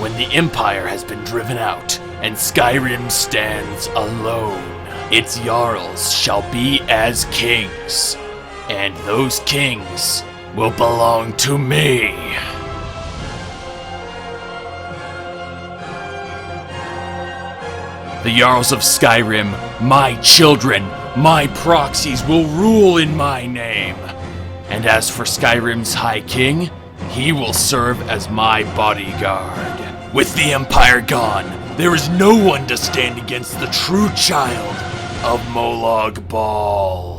when the Empire has been driven out and Skyrim stands alone. Its Jarls shall be as kings, and those kings will belong to me. The Jarls of Skyrim, my children, my proxies, will rule in my name. And as for Skyrim's High King, he will serve as my bodyguard. With the Empire gone, there is no one to stand against the true child of Molag Bal.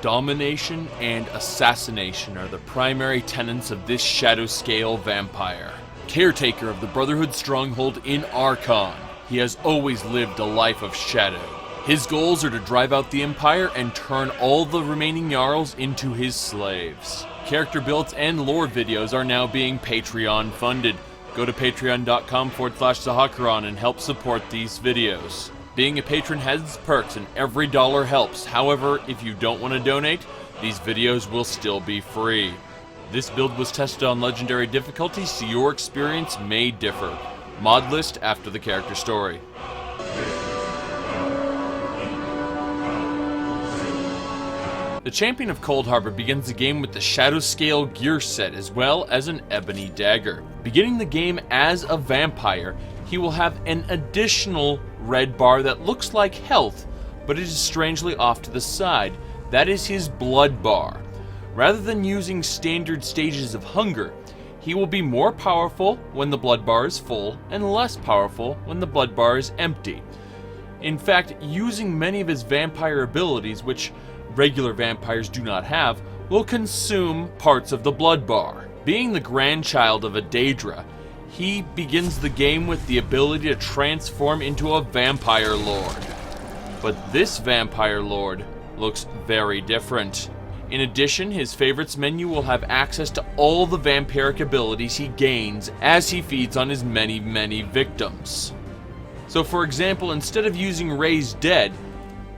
Domination and assassination are the primary tenets of this Shadowscale vampire. Caretaker of the Brotherhood stronghold in Archon, he has always lived a life of shadow. His goals are to drive out the Empire and turn all the remaining Jarls into his slaves. Character builds and lore videos are now being Patreon funded. Go to patreon.com/Zhakaron and help support these videos. Being a patron has perks and every dollar helps. However, if you don't want to donate, these videos will still be free. This build was tested on legendary difficulty, so your experience may differ. Modlist after the character story. The Champion of Coldharbor begins the game with the Shadowscale gear set as well as an ebony dagger. Beginning the game as a vampire, he will have an additional red bar that looks like health, but it is strangely off to the side. That is his blood bar. Rather than using standard stages of hunger, he will be more powerful when the blood bar is full and less powerful when the blood bar is empty. In fact, using many of his vampire abilities, which regular vampires do not have, will consume parts of the blood bar. Being the grandchild of a Daedra, he begins the game with the ability to transform into a vampire lord. But this vampire lord looks very different. In addition, his favorites menu will have access to all the vampiric abilities he gains as he feeds on his many victims. So for example, instead of using Raised Dead,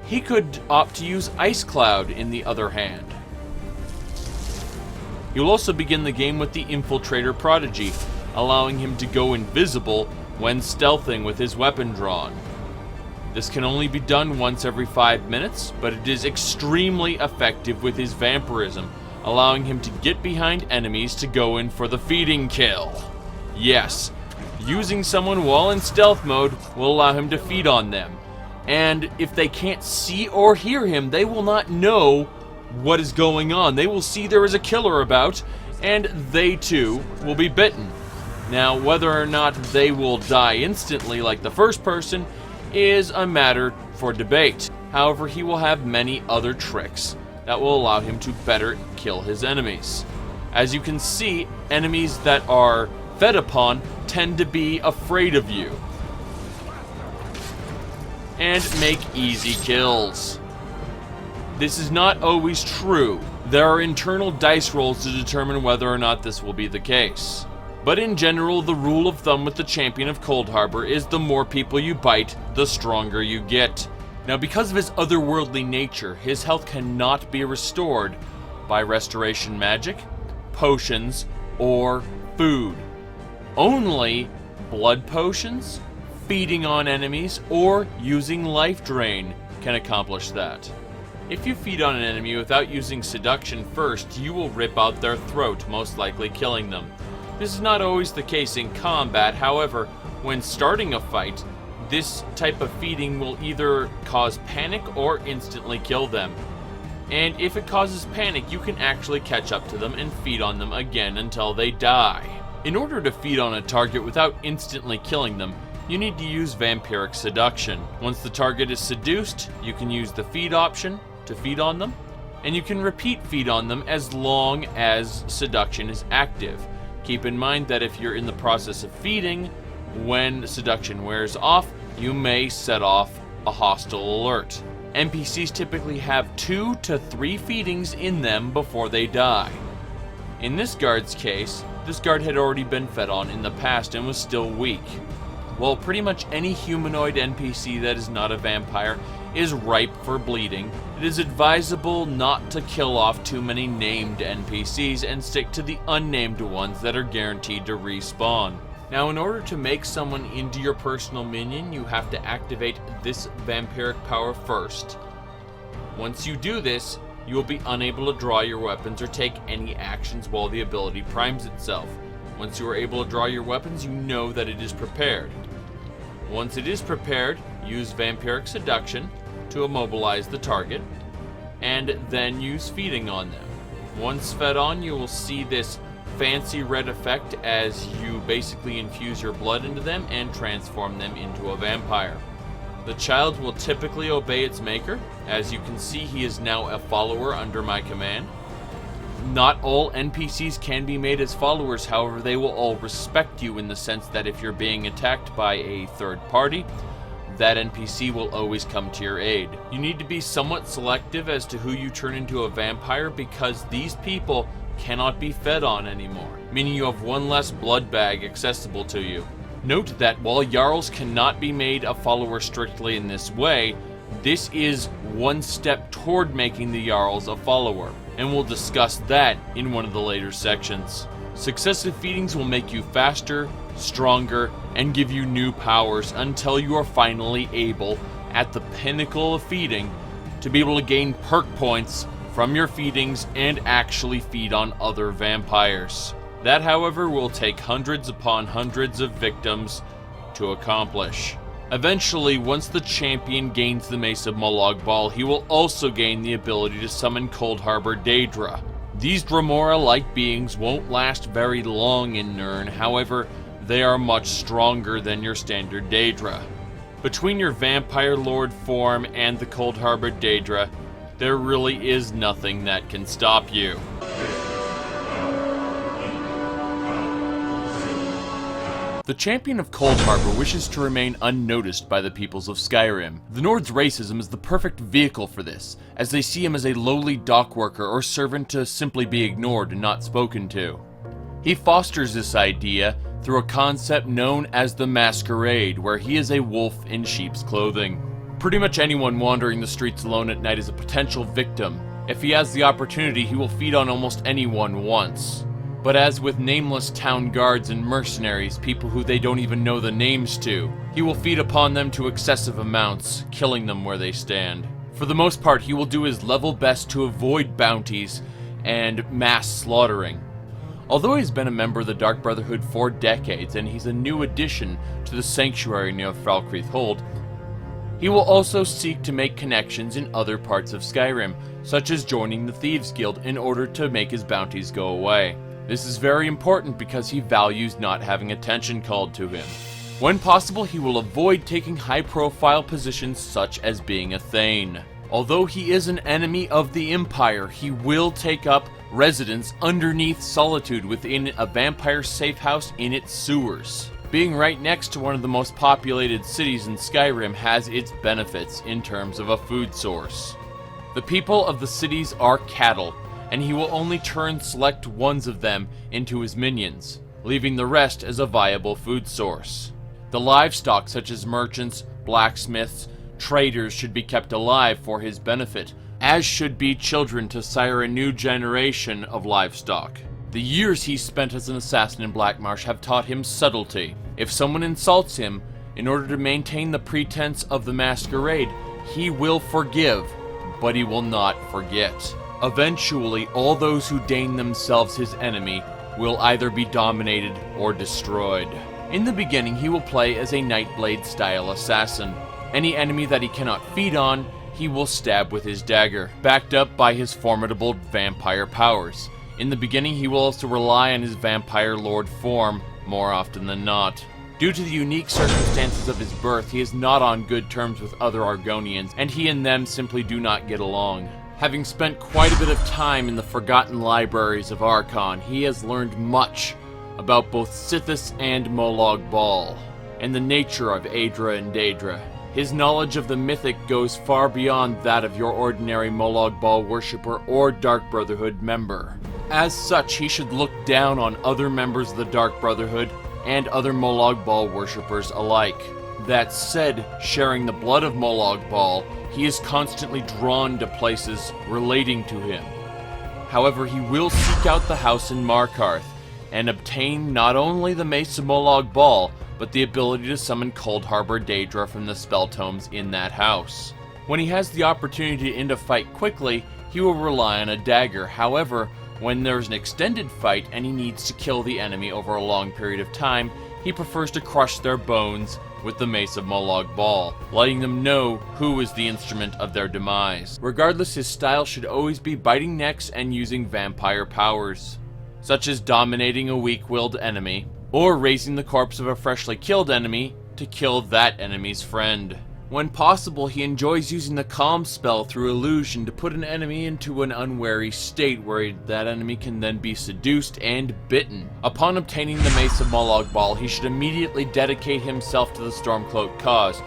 he could opt to use Ice Cloud in the other hand. He will also begin the game with the Infiltrator Prodigy, allowing him to go invisible when stealthing with his weapon drawn. This can only be done once every 5 minutes, but it is extremely effective with his vampirism, allowing him to get behind enemies to go in for the feeding kill. Yes, using someone while in stealth mode will allow him to feed on them. And if they can't see or hear him, they will not know what is going on. They will see there is a killer about, and they too will be bitten. Now, whether or not they will die instantly like the first person is a matter for debate. However, he will have many other tricks that will allow him to better kill his enemies. As you can see, enemies that are fed upon tend to be afraid of you and make easy kills. This is not always true. There are internal dice rolls to determine whether or not this will be the case. But in general, the rule of thumb with the Champion of Coldharbor is the more people you bite, the stronger you get. Now, because of his otherworldly nature, his health cannot be restored by restoration magic, potions, or food. Only blood potions, feeding on enemies, or using life drain can accomplish that. If you feed on an enemy without using seduction first, you will rip out their throat, most likely killing them. This is not always the case in combat. However, when starting a fight, this type of feeding will either cause panic or instantly kill them. And if it causes panic, you can actually catch up to them and feed on them again until they die. In order to feed on a target without instantly killing them, you need to use vampiric seduction. Once the target is seduced, you can use the feed option to feed on them, and you can repeat feed on them as long as seduction is active. Keep in mind that if you're in the process of feeding, when seduction wears off, you may set off a hostile alert. NPCs typically have 2 to 3 feedings in them before they die. In this guard's case, this guard had already been fed on in the past and was still weak. Well, pretty much any humanoid NPC that is not a vampire is ripe for bleeding, it is advisable not to kill off too many named NPCs and stick to the unnamed ones that are guaranteed to respawn. Now, in order to make someone into your personal minion, you have to activate this vampiric power first. Once you do this, you will be unable to draw your weapons or take any actions while the ability primes itself. Once you are able to draw your weapons, you know that it is prepared. Once it is prepared, use Vampiric Seduction to immobilize the target, and then use feeding on them. Once fed on, you will see this fancy red effect as you basically infuse your blood into them and transform them into a vampire. The child will typically obey its maker. As you can see, he is now a follower under my command. Not all NPCs can be made as followers, however, they will all respect you in the sense that if you're being attacked by a third party, that NPC will always come to your aid. You need to be somewhat selective as to who you turn into a vampire because these people cannot be fed on anymore, meaning you have one less blood bag accessible to you. Note that while Jarls cannot be made a follower strictly in this way, this is one step toward making the Jarls a follower, and we'll discuss that in one of the later sections. Successive feedings will make you faster, stronger, and give you new powers until you are finally able, at the pinnacle of feeding, to be able to gain perk points from your feedings and actually feed on other vampires. That, however, will take hundreds upon hundreds of victims to accomplish. Eventually, once the champion gains the Mace of Molag Bal, he will also gain the ability to summon Coldharbor Daedra. These Dremora-like beings won't last very long in Nirn, however, they are much stronger than your standard Daedra. Between your Vampire Lord form and the Coldharbor Daedra, there really is nothing that can stop you. The champion of Coldharbor wishes to remain unnoticed by the peoples of Skyrim. The Nord's racism is the perfect vehicle for this, as they see him as a lowly dock worker or servant to simply be ignored and not spoken to. He fosters this idea through a concept known as the Masquerade, where he is a wolf in sheep's clothing. Pretty much anyone wandering the streets alone at night is a potential victim. If he has the opportunity, he will feed on almost anyone once. But as with nameless town guards and mercenaries, people who they don't even know the names to, he will feed upon them to excessive amounts, killing them where they stand. For the most part, he will do his level best to avoid bounties and mass slaughtering. Although he's been a member of the Dark Brotherhood for decades, and he's a new addition to the Sanctuary near Falkreath Hold, he will also seek to make connections in other parts of Skyrim, such as joining the Thieves Guild in order to make his bounties go away. This is very important because he values not having attention called to him. When possible, he will avoid taking high-profile positions such as being a Thane. Although he is an enemy of the Empire, he will take up residence underneath Solitude within a vampire safe house in its sewers. Being right next to one of the most populated cities in Skyrim has its benefits in terms of a food source. The people of the cities are cattle, and he will only turn select ones of them into his minions, leaving the rest as a viable food source. The livestock, such as merchants, blacksmiths, traders, should be kept alive for his benefit, as should be children to sire a new generation of livestock. The years he spent as an assassin in Blackmarsh have taught him subtlety. If someone insults him, in order to maintain the pretense of the masquerade, he will forgive, but he will not forget. Eventually, all those who deign themselves his enemy will either be dominated or destroyed. In the beginning, he will play as a Nightblade-style assassin. Any enemy that he cannot feed on, he will stab with his dagger, backed up by his formidable vampire powers. In the beginning, he will also rely on his Vampire Lord form more often than not. Due to the unique circumstances of his birth, he is not on good terms with other Argonians, and he and them simply do not get along. Having spent quite a bit of time in the forgotten libraries of Archon, he has learned much about both Sithis and Molag Bal, and the nature of Aedra and Daedra. His knowledge of the mythic goes far beyond that of your ordinary Molag Bal worshipper or Dark Brotherhood member. As such, he should look down on other members of the Dark Brotherhood and other Molag Bal worshippers alike. That said, sharing the blood of Molag Bal, he is constantly drawn to places relating to him. However, he will seek out the house in Markarth and obtain not only the Mace of Molag Bal, but the ability to summon Coldharbor Daedra from the spell tomes in that house. When he has the opportunity to end a fight quickly, he will rely on a dagger. However, when there's an extended fight and he needs to kill the enemy over a long period of time, he prefers to crush their bones with the Mace of Molag Bal, letting them know who is the instrument of their demise. Regardless, his style should always be biting necks and using vampire powers, such as dominating a weak-willed enemy, or raising the corpse of a freshly killed enemy to kill that enemy's friend. When possible, he enjoys using the Calm spell through illusion to put an enemy into an unwary state where that enemy can then be seduced and bitten. Upon obtaining the Mace of Molag Bal, he should immediately dedicate himself to the Stormcloak cause,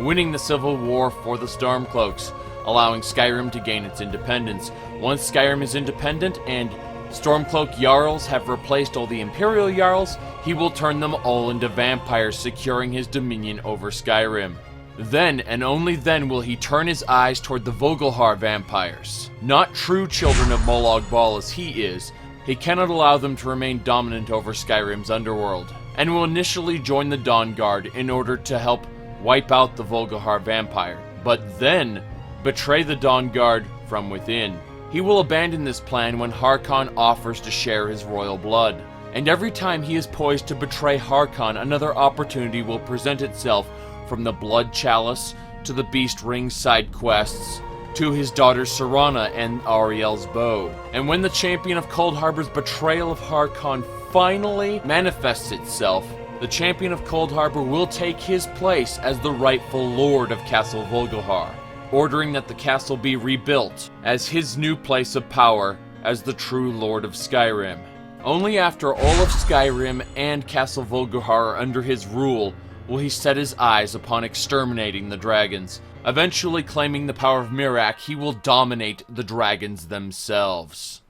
winning the civil war for the Stormcloaks, allowing Skyrim to gain its independence. Once Skyrim is independent and Stormcloak Jarls have replaced all the Imperial Jarls, he will turn them all into vampires, securing his dominion over Skyrim. Then, and only then, will he turn his eyes toward the Vogelhar vampires. Not true children of Molag Bal as he is, he cannot allow them to remain dominant over Skyrim's underworld, and will initially join the Dawn Guard in order to help wipe out the Vogelhar vampire, but then betray the Dawn Guard from within. He will abandon this plan when Harkon offers to share his royal blood, and every time he is poised to betray Harkon, another opportunity will present itself, from the Blood Chalice, to the Beast Ring side quests, to his daughters Serana and Ariel's bow. And when the champion of Coldharbor's betrayal of Harkon finally manifests itself, the champion of Coldharbor will take his place as the rightful lord of Castle Volgahar, ordering that the castle be rebuilt as his new place of power as the true lord of Skyrim. Only after all of Skyrim and Castle Volgahar are under his rule will he set his eyes upon exterminating the dragons. Eventually claiming the power of Miraak, he will dominate the dragons themselves.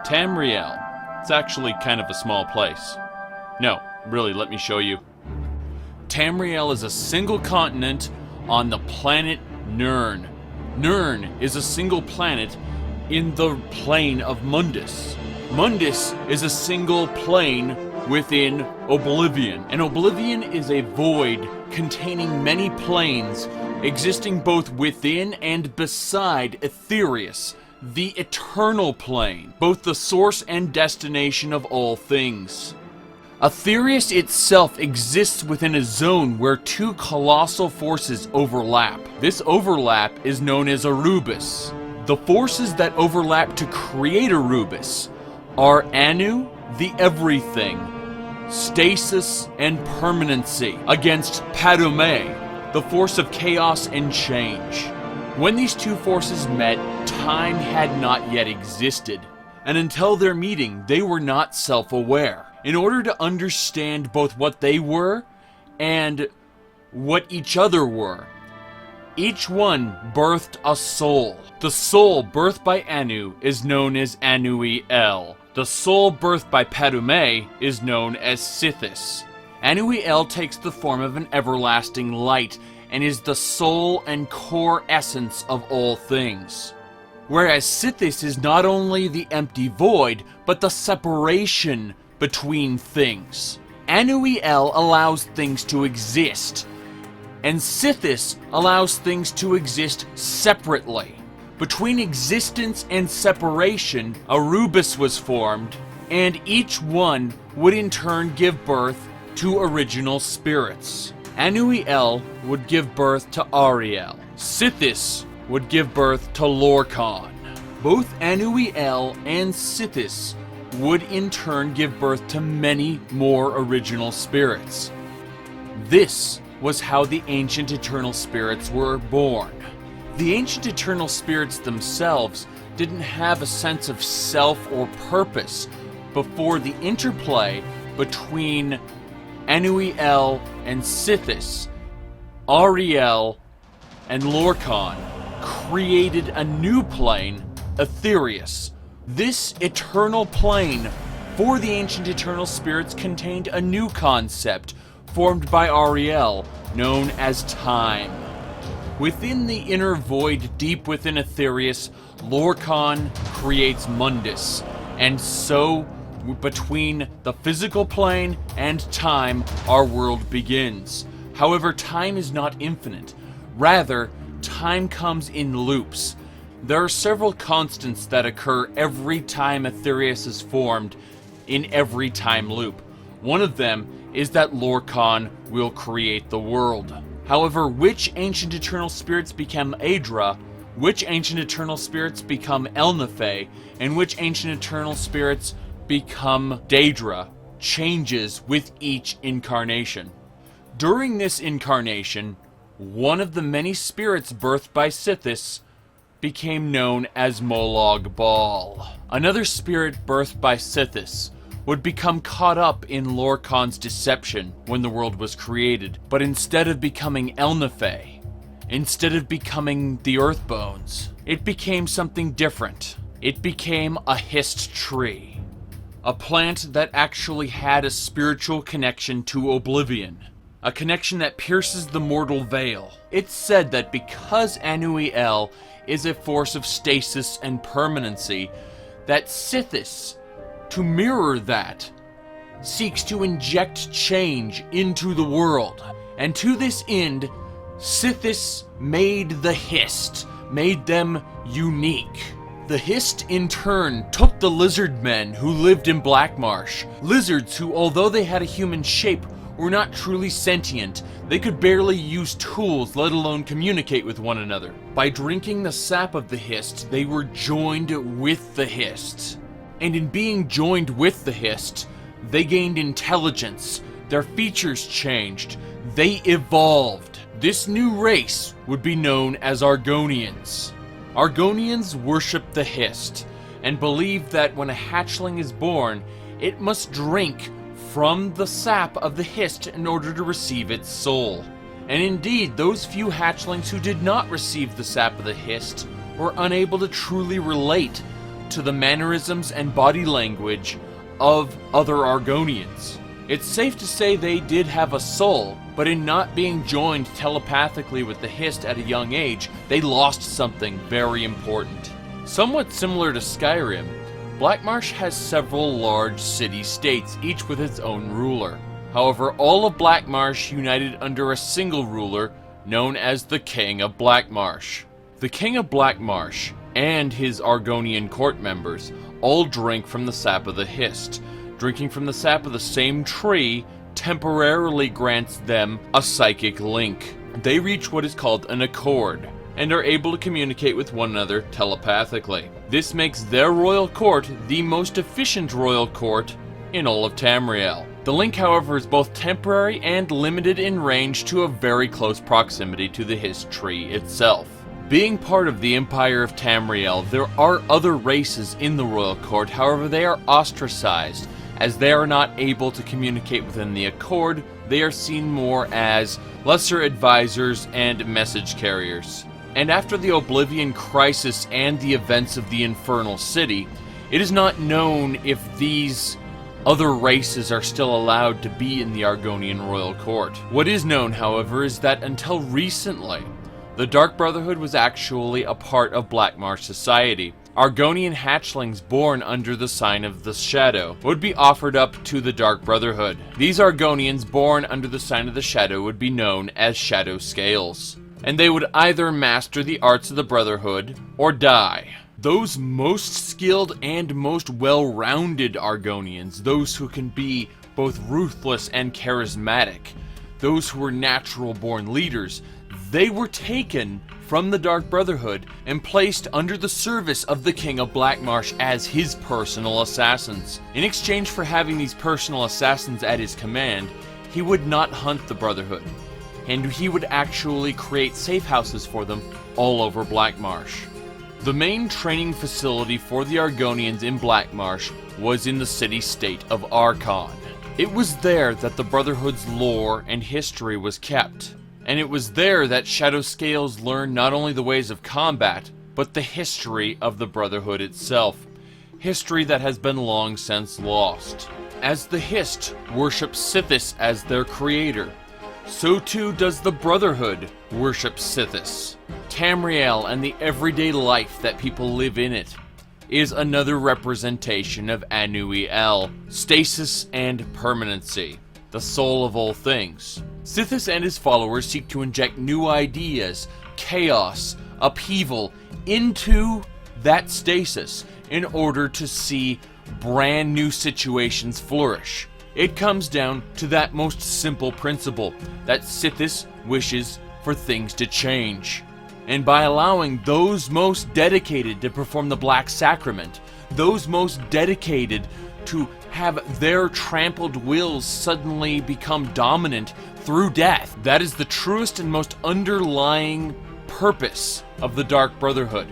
Tamriel. It's actually kind of a small place. No, really, let me show you. Tamriel is a single continent on the planet Nirn. Nirn is a single planet in the plane of Mundus. Mundus is a single plane within Oblivion, and Oblivion is a void containing many planes existing both within and beside Aetherius, the eternal plane, both the source and destination of all things. Aetherius itself exists within a zone where two colossal forces overlap. This overlap is known as Arubis. The forces that overlap to create Arubis are Anu, the Everything, Stasis, and Permanency, against Padume, the force of chaos and change. When these two forces met, time had not yet existed, and until their meeting, they were not self-aware. In order to understand both what they were and what each other were, each one birthed a soul. The soul birthed by Anu is known as Anu-El. The soul birthed by Padume is known as Sithis. Anu-El takes the form of an everlasting light and is the soul and core essence of all things. Whereas Sithis is not only the empty void, but the separation between things. Anu-El allows things to exist, and Sithis allows things to exist separately. Between existence and separation, Arubis was formed, and each one would in turn give birth to original spirits. Anu-El would give birth to Ariel. Sithis would give birth to Lorkhan. Both Anu-El and Sithis would in turn give birth to many more original spirits. This was how the ancient eternal spirits were born. The ancient eternal spirits themselves didn't have a sense of self or purpose before the interplay between Anu-El and Sithis, Ariel, and Lorkhan created a new plane, Aetherius, This eternal plane for the ancient eternal spirits contained a new concept formed by Ariel, known as time. Within the inner void deep within Aetherius, Lorkhan creates Mundus, and so between the physical plane and time, our world begins. However, time is not infinite. Rather, time comes in loops. There are several constants that occur every time Aetherius is formed in every time loop. One of them is that Lorkhan will create the world. However, which ancient eternal spirits become Daedra, which ancient eternal spirits become Elnathe, and which ancient eternal spirits become Daedra changes with each incarnation. During this incarnation, one of the many spirits birthed by Sithis became known as Molag Bal. Another spirit birthed by Sithis would become caught up in Lorkhan's deception when the world was created, but instead of becoming Elnathe, instead of becoming the Earthbones, it became something different. It became a hist tree, a plant that actually had a spiritual connection to oblivion, a connection that pierces the mortal veil. It's said that because Anuiel is a force of stasis and permanency, that Sithis, to mirror that, seeks to inject change into the world. And to this end, Sithis made the Hist, made them unique. The Hist, in turn, took the lizard men who lived in Blackmarsh. Lizards who, although they had a human shape, were not truly sentient. They could barely use tools, let alone communicate with one another. By drinking the sap of the Hist, they were joined with the Hist. And in being joined with the Hist, they gained intelligence. Their features changed. They evolved. This new race would be known as Argonians. Argonians worship the Hist, and believe that when a hatchling is born, it must drink from the sap of the Hist in order to receive its soul. And indeed, those few hatchlings who did not receive the sap of the Hist were unable to truly relate to the mannerisms and body language of other Argonians. It's safe to say they did have a soul, but in not being joined telepathically with the Hist at a young age, they lost something very important. Somewhat similar to Skyrim, Blackmarsh has several large city-states, each with its own ruler. However, all of Blackmarsh united under a single ruler, known as the King of Blackmarsh. The King of Blackmarsh and his Argonian court members all drink from the sap of the Hist. Drinking from the sap of the same tree temporarily grants them a psychic link. They reach what is called an accord, and are able to communicate with one another telepathically. This makes their royal court the most efficient royal court in all of Tamriel. The link, however, is both temporary and limited in range to a very close proximity to the Hist tree itself. Being part of the Empire of Tamriel, there are other races in the royal court, however they are ostracized. As they are not able to communicate within the Accord, they are seen more as lesser advisors and message carriers. And after the Oblivion Crisis and the events of the Infernal City, it is not known if these other races are still allowed to be in the Argonian Royal Court. What is known, however, is that until recently, the Dark Brotherhood was actually a part of Blackmarsh society. Argonian hatchlings born under the sign of the Shadow would be offered up to the Dark Brotherhood. These Argonians born under the sign of the Shadow would be known as Shadowscales, and they would either master the arts of the Brotherhood or die. Those most skilled and most well-rounded Argonians, those who can be both ruthless and charismatic, those who were natural-born leaders, they were taken from the Dark Brotherhood and placed under the service of the King of Blackmarsh as his personal assassins. In exchange for having these personal assassins at his command, he would not hunt the Brotherhood, and he would actually create safe houses for them all over Blackmarsh. The main training facility for the Argonians in Blackmarsh was in the city-state of Archon. It was there that the Brotherhood's lore and history was kept. And it was there that Shadowscales learned not only the ways of combat, but the history of the Brotherhood itself. history that has been long since lost. As the Hist worship Sithis as their creator, so too does the Brotherhood worship Sithis. Tamriel and the everyday life that people live in it is another representation of Anui El, stasis and permanency, the soul of all things. Sithis and his followers seek to inject new ideas, chaos, upheaval into that stasis in order to see brand new situations flourish. It comes down to that most simple principle, that Sithis wishes for things to change. And by allowing those most dedicated to perform the Black Sacrament, those most dedicated to have their trampled wills suddenly become dominant through death, that is the truest and most underlying purpose of the Dark Brotherhood.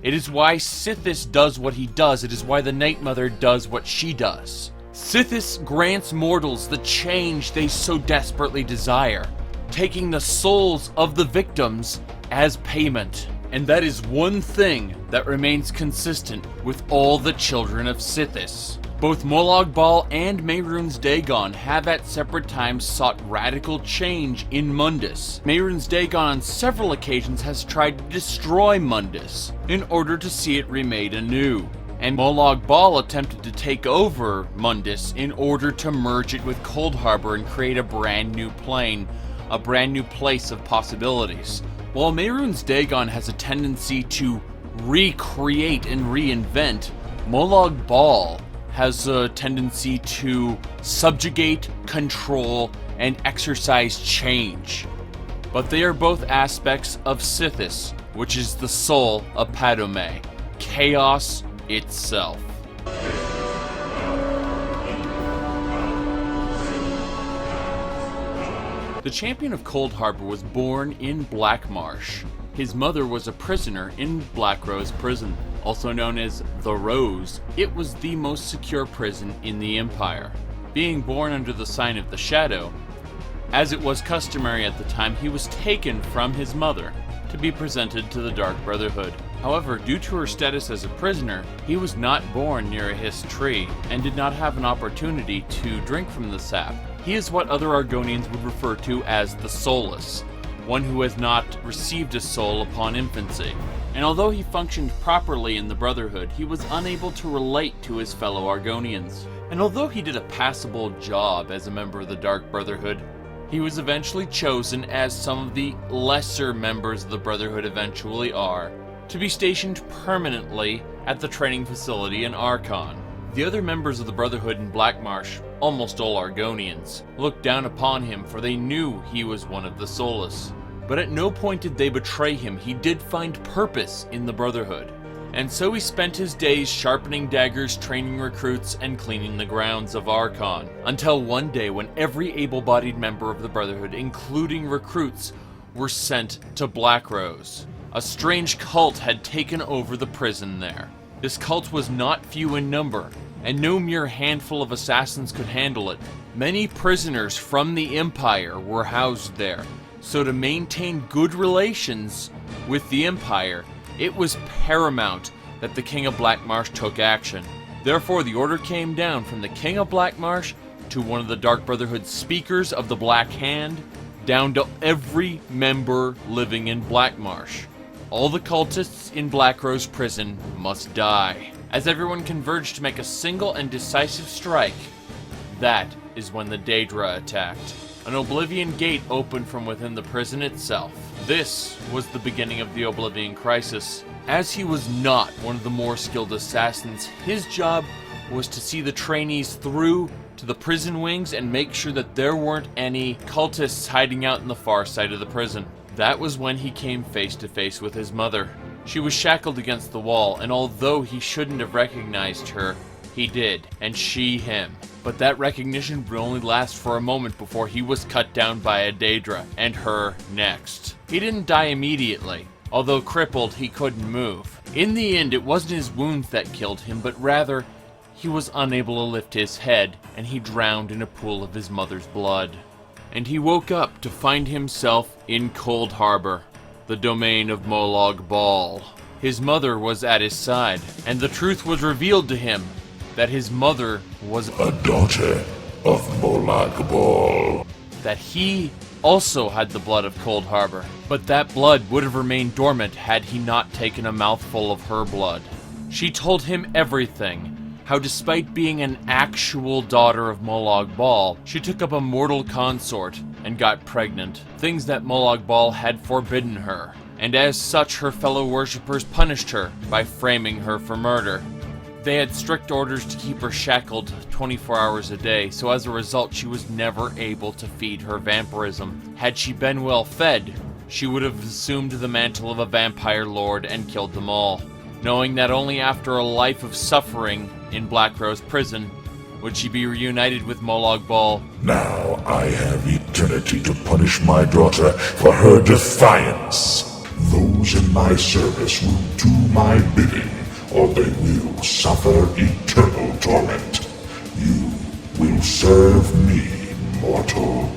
It is why Sithis does what he does. It is why the Night Mother does what she does. Sithis grants mortals the change they so desperately desire, taking the souls of the victims as payment. And that is one thing that remains consistent with all the children of Sithis. Both Molag Bal and Mehrunes Dagon have at separate times sought radical change in Mundus. Mehrunes Dagon on several occasions has tried to destroy Mundus in order to see it remade anew. And Molag Bal attempted to take over Mundus in order to merge it with Coldharbor and create a brand new plane, a brand new place of possibilities. While Mehrunes Dagon has a tendency to recreate and reinvent, Molag Bal has a tendency to subjugate, control, and exercise change. But they are both aspects of Sithis, which is the soul of Padome, chaos itself. The champion of Coldharbor was born in Blackmarsh. His mother was a prisoner in Blackrose Prison, also known as the Rose. It was the most secure prison in the Empire. Being born under the sign of the Shadow, as it was customary at the time, he was taken from his mother to be presented to the Dark Brotherhood. However, due to her status as a prisoner, he was not born near a Hist tree and did not have an opportunity to drink from the sap. He is what other Argonians would refer to as the soulless, one who has not received a soul upon infancy. And although he functioned properly in the Brotherhood, he was unable to relate to his fellow Argonians. And although he did a passable job as a member of the Dark Brotherhood, he was eventually chosen, as some of the lesser members of the Brotherhood eventually are, to be stationed permanently at the training facility in Archon. The other members of the Brotherhood in Blackmarsh, almost all Argonians, looked down upon him, for they knew he was one of the soulless. But at no point did they betray him. He did find purpose in the Brotherhood. And so he spent his days sharpening daggers, training recruits, and cleaning the grounds of Archon. Until one day when every able-bodied member of the Brotherhood, including recruits, were sent to Blackrose. A strange cult had taken over the prison there. This cult was not few in number, and no mere handful of assassins could handle it. Many prisoners from the Empire were housed there, so to maintain good relations with the Empire, it was paramount that the King of Blackmarsh took action. Therefore, the order came down from the King of Blackmarsh to one of the Dark Brotherhood speakers of the Black Hand, down to every member living in Blackmarsh. All the cultists in Blackrose Prison must die. As everyone converged to make a single and decisive strike, that is when the Daedra attacked. An Oblivion gate opened from within the prison itself. This was the beginning of the Oblivion Crisis. As he was not one of the more skilled assassins, his job was to see the trainees through to the prison wings and make sure that there weren't any cultists hiding out in the far side of the prison. That was when he came face to face with his mother. She was shackled against the wall, and although he shouldn't have recognized her, he did, and she him. But that recognition would only last for a moment before he was cut down by a Daedra, and her next. He didn't die immediately. Although crippled, he couldn't move. In the end, it wasn't his wounds that killed him, but rather, he was unable to lift his head, and he drowned in a pool of his mother's blood. And he woke up to find himself in Coldharbor, the domain of Molag Bal. his mother was at his side, and the truth was revealed to him that his mother was a daughter of Molag Bal. That he also had the blood of Coldharbor, but that blood would have remained dormant had he not taken a mouthful of her blood. She told him everything, how despite being an actual daughter of Molag Bal, she took up a mortal consort and got pregnant, things that Molag Bal had forbidden her, and as such her fellow worshippers punished her by framing her for murder. They had strict orders to keep her shackled 24 hours a day, so as a result she was never able to feed her vampirism. Had she been well fed, she would have assumed the mantle of a vampire lord and killed them all, knowing that only after a life of suffering in Black Rose prison would she be reunited with Molag Bal. Now I have eternity to punish my daughter for her defiance. Those in my service will do my bidding, or they will suffer eternal torment. You will serve me, mortal.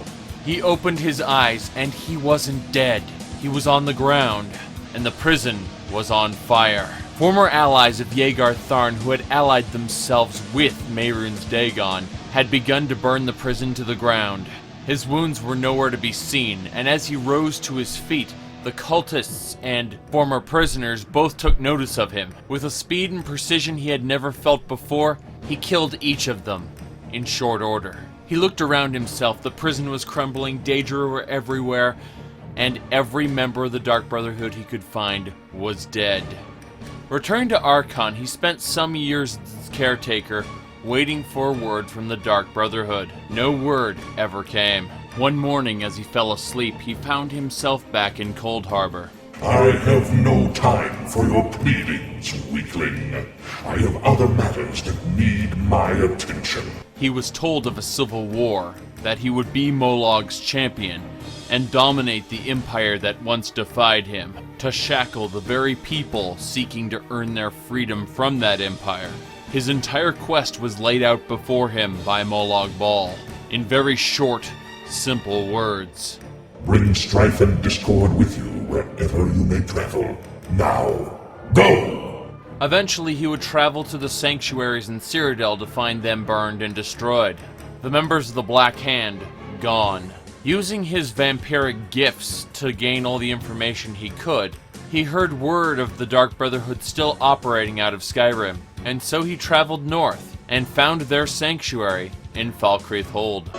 He opened his eyes, and he wasn't dead. He was on the ground, and the prison was on fire. Former allies of Yeagar Tharn, who had allied themselves with Mehrunes Dagon, had begun to burn the prison to the ground. His wounds were nowhere to be seen, and as he rose to his feet, the cultists and former prisoners both took notice of him. With a speed and precision he had never felt before, he killed each of them in short order. He looked around himself. The prison was crumbling, Daedra were everywhere, and every member of the Dark Brotherhood he could find was dead. Returned to Archon, he spent some years as caretaker, waiting for word from the Dark Brotherhood. No word ever came. One morning, as he fell asleep, he found himself back in Coldharbor. I have no time for your pleadings, weakling. I have other matters that need my attention. He was told of a civil war, that he would be Molag's champion, and dominate the empire that once defied him, to shackle the very people seeking to earn their freedom from that empire. His entire quest was laid out before him by Molag Bal, in very short, simple words. Bring strife and discord with you wherever you may travel. Now, go! Eventually he would travel to the sanctuaries in Cyrodiil to find them burned and destroyed. The members of the Black Hand, gone. Using his vampiric gifts to gain all the information he could, he heard word of the Dark Brotherhood still operating out of Skyrim, and so he traveled north and found their sanctuary in Falkreath Hold.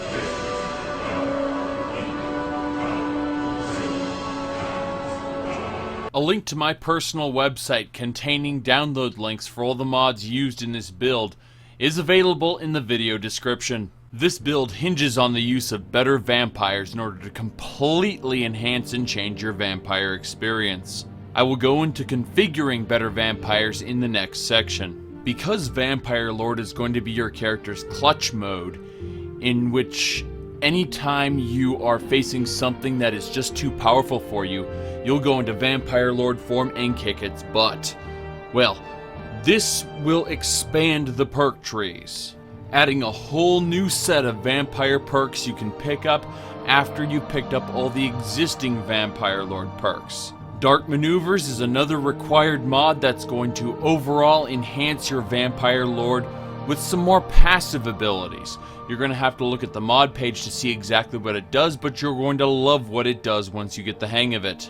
A link to my personal website containing download links for all the mods used in this build is available in the video description. This build hinges on the use of better vampires in order to completely enhance and change your vampire experience. I will go into configuring better vampires in the next section. Because Vampire Lord is going to be your character's clutch mode, in which anytime you are facing something that is just too powerful for you, you'll go into Vampire Lord form and kick its butt. Well, this will expand the perk trees, adding a whole new set of vampire perks you can pick up after you've picked up all the existing Vampire Lord perks. Dark Maneuvers is another required mod that's going to overall enhance your Vampire Lord with some more passive abilities. You're going to have to look at the mod page to see exactly what it does, but you're going to love what it does once you get the hang of it.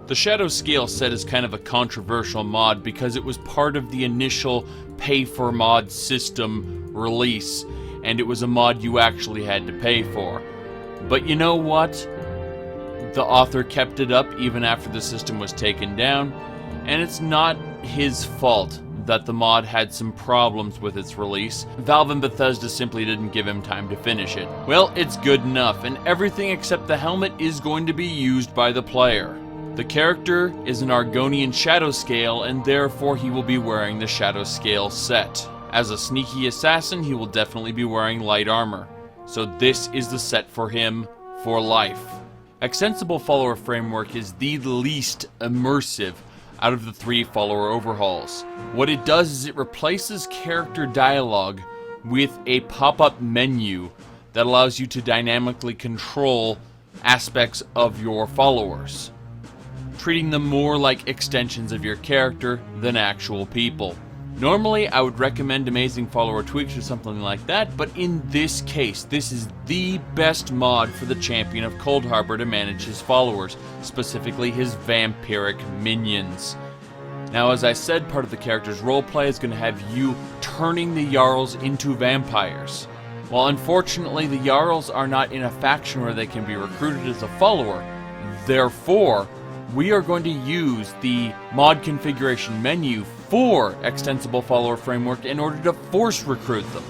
The Shadowscale set is kind of a controversial mod because it was part of the initial pay-for-mod system release, and it was a mod you actually had to pay for. But you know what? The author kept it up even after the system was taken down, and it's not his fault that the mod had some problems with its release. Valve and Bethesda simply didn't give him time to finish it. Well, it's good enough, and everything except the helmet is going to be used by the player. The character is an Argonian Shadowscale, and therefore he will be wearing the Shadowscale set. As a sneaky assassin, he will definitely be wearing light armor. So this is the set for him for life. Extensible Follower Framework is the least immersive out of the 3 follower overhauls. What it does is it replaces character dialogue with a pop-up menu that allows you to dynamically control aspects of your followers. treating them more like extensions of your character than actual people. Normally, I would recommend Amazing Follower Tweaks or something like that, but in this case, this is the best mod for the champion of Coldharbor to manage his followers, specifically his vampiric minions. Now, as I said, part of the character's roleplay is going to have you turning the Jarls into vampires. While unfortunately the Jarls are not in a faction where they can be recruited as a follower, therefore, we are going to use the mod configuration menu for Extensible Follower Framework in order to force recruit them.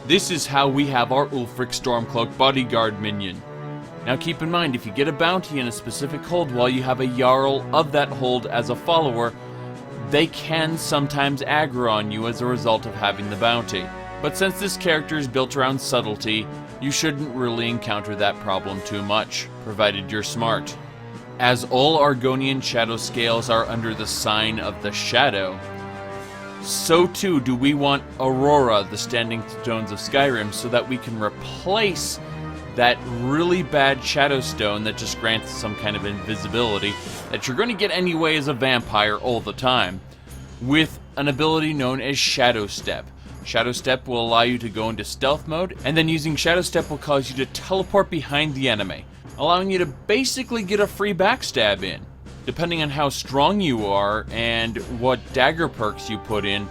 This is how we have our Ulfric Stormcloak bodyguard minion. Now keep in mind, if you get a bounty in a specific hold while you have a Jarl of that hold as a follower, they can sometimes aggro on you as a result of having the bounty. But since this character is built around subtlety, you shouldn't really encounter that problem too much, provided you're smart. As all Argonian Shadowscales are under the sign of the Shadow, so too do we want Aurora, the Standing Stones of Skyrim, so that we can replace that really bad Shadow Stone that just grants some kind of invisibility that you're going to get anyway as a vampire all the time, with an ability known as Shadow Step. Shadow Step will allow you to go into stealth mode, and then using Shadow Step will cause you to teleport behind the enemy, allowing you to basically get a free backstab in. Depending on how strong you are and what dagger perks you put in,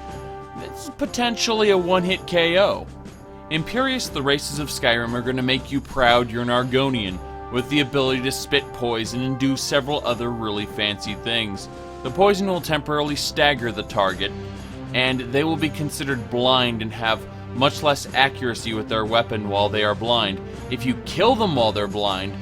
it's potentially a one-hit KO. Imperious, the races of Skyrim are going to make you proud you're an Argonian, with the ability to spit poison and do several other really fancy things. The poison will temporarily stagger the target, and they will be considered blind and have much less accuracy with their weapon while they are blind. If you kill them while they're blind,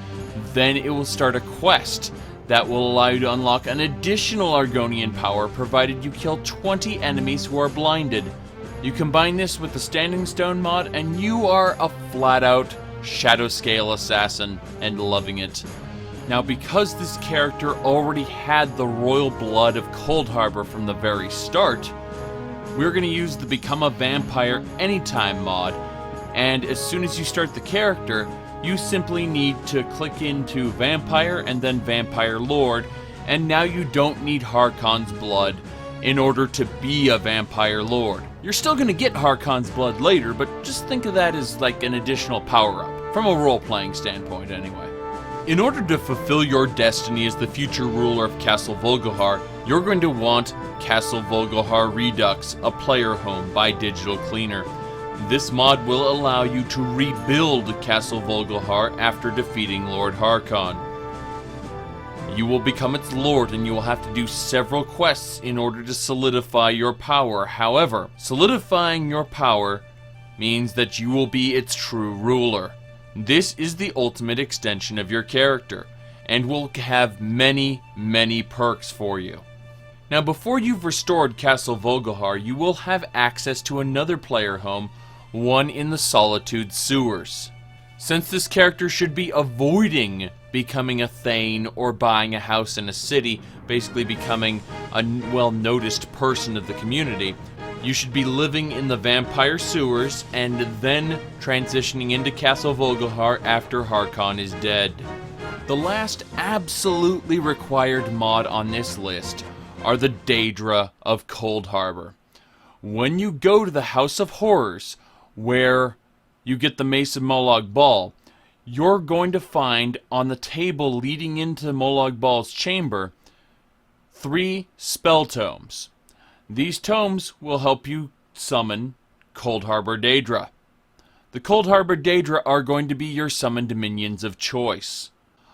then it will start a quest that will allow you to unlock an additional Argonian power, provided you kill 20 enemies who are blinded. You combine this with the Standing Stone mod, and you are a flat-out Shadowscale assassin, and loving it. Now, because this character already had the royal blood of Coldharbor from the very start, we're going to use the Become a Vampire Anytime mod, and as soon as you start the character, you simply need to click into Vampire and then Vampire Lord, and now you don't need Harkon's blood in order to be a Vampire Lord. You're still going to get Harkon's blood later, but just think of that as like an additional power-up, from a role-playing standpoint anyway. In order to fulfill your destiny as the future ruler of Castle Volgahar, you're going to want Castle Volgahar Redux, a player home by Digital Cleaner. This mod will allow you to rebuild Castle Volgahar after defeating Lord Harkon. You will become its lord, and you will have to do several quests in order to solidify your power. However, solidifying your power means that you will be its true ruler. This is the ultimate extension of your character, and will have many, many perks for you. Now, before you've restored Castle Volgahar, you will have access to another player home, one in the Solitude Sewers. Since this character should be avoiding becoming a Thane or buying a house in a city, basically becoming a well-noticed person of the community, you should be living in the Vampire Sewers and then transitioning into Castle Volgahar after Harkon is dead. The last absolutely required mod on this list are the Daedra of Coldharbor. When you go to the House of Horrors, where you get the Mace of Molag Bal, you're going to find on the table leading into Molag Bal's chamber 3 spell tomes. These tomes will help you summon Coldharbor Daedra. The Coldharbor Daedra are going to be your summoned minions of choice.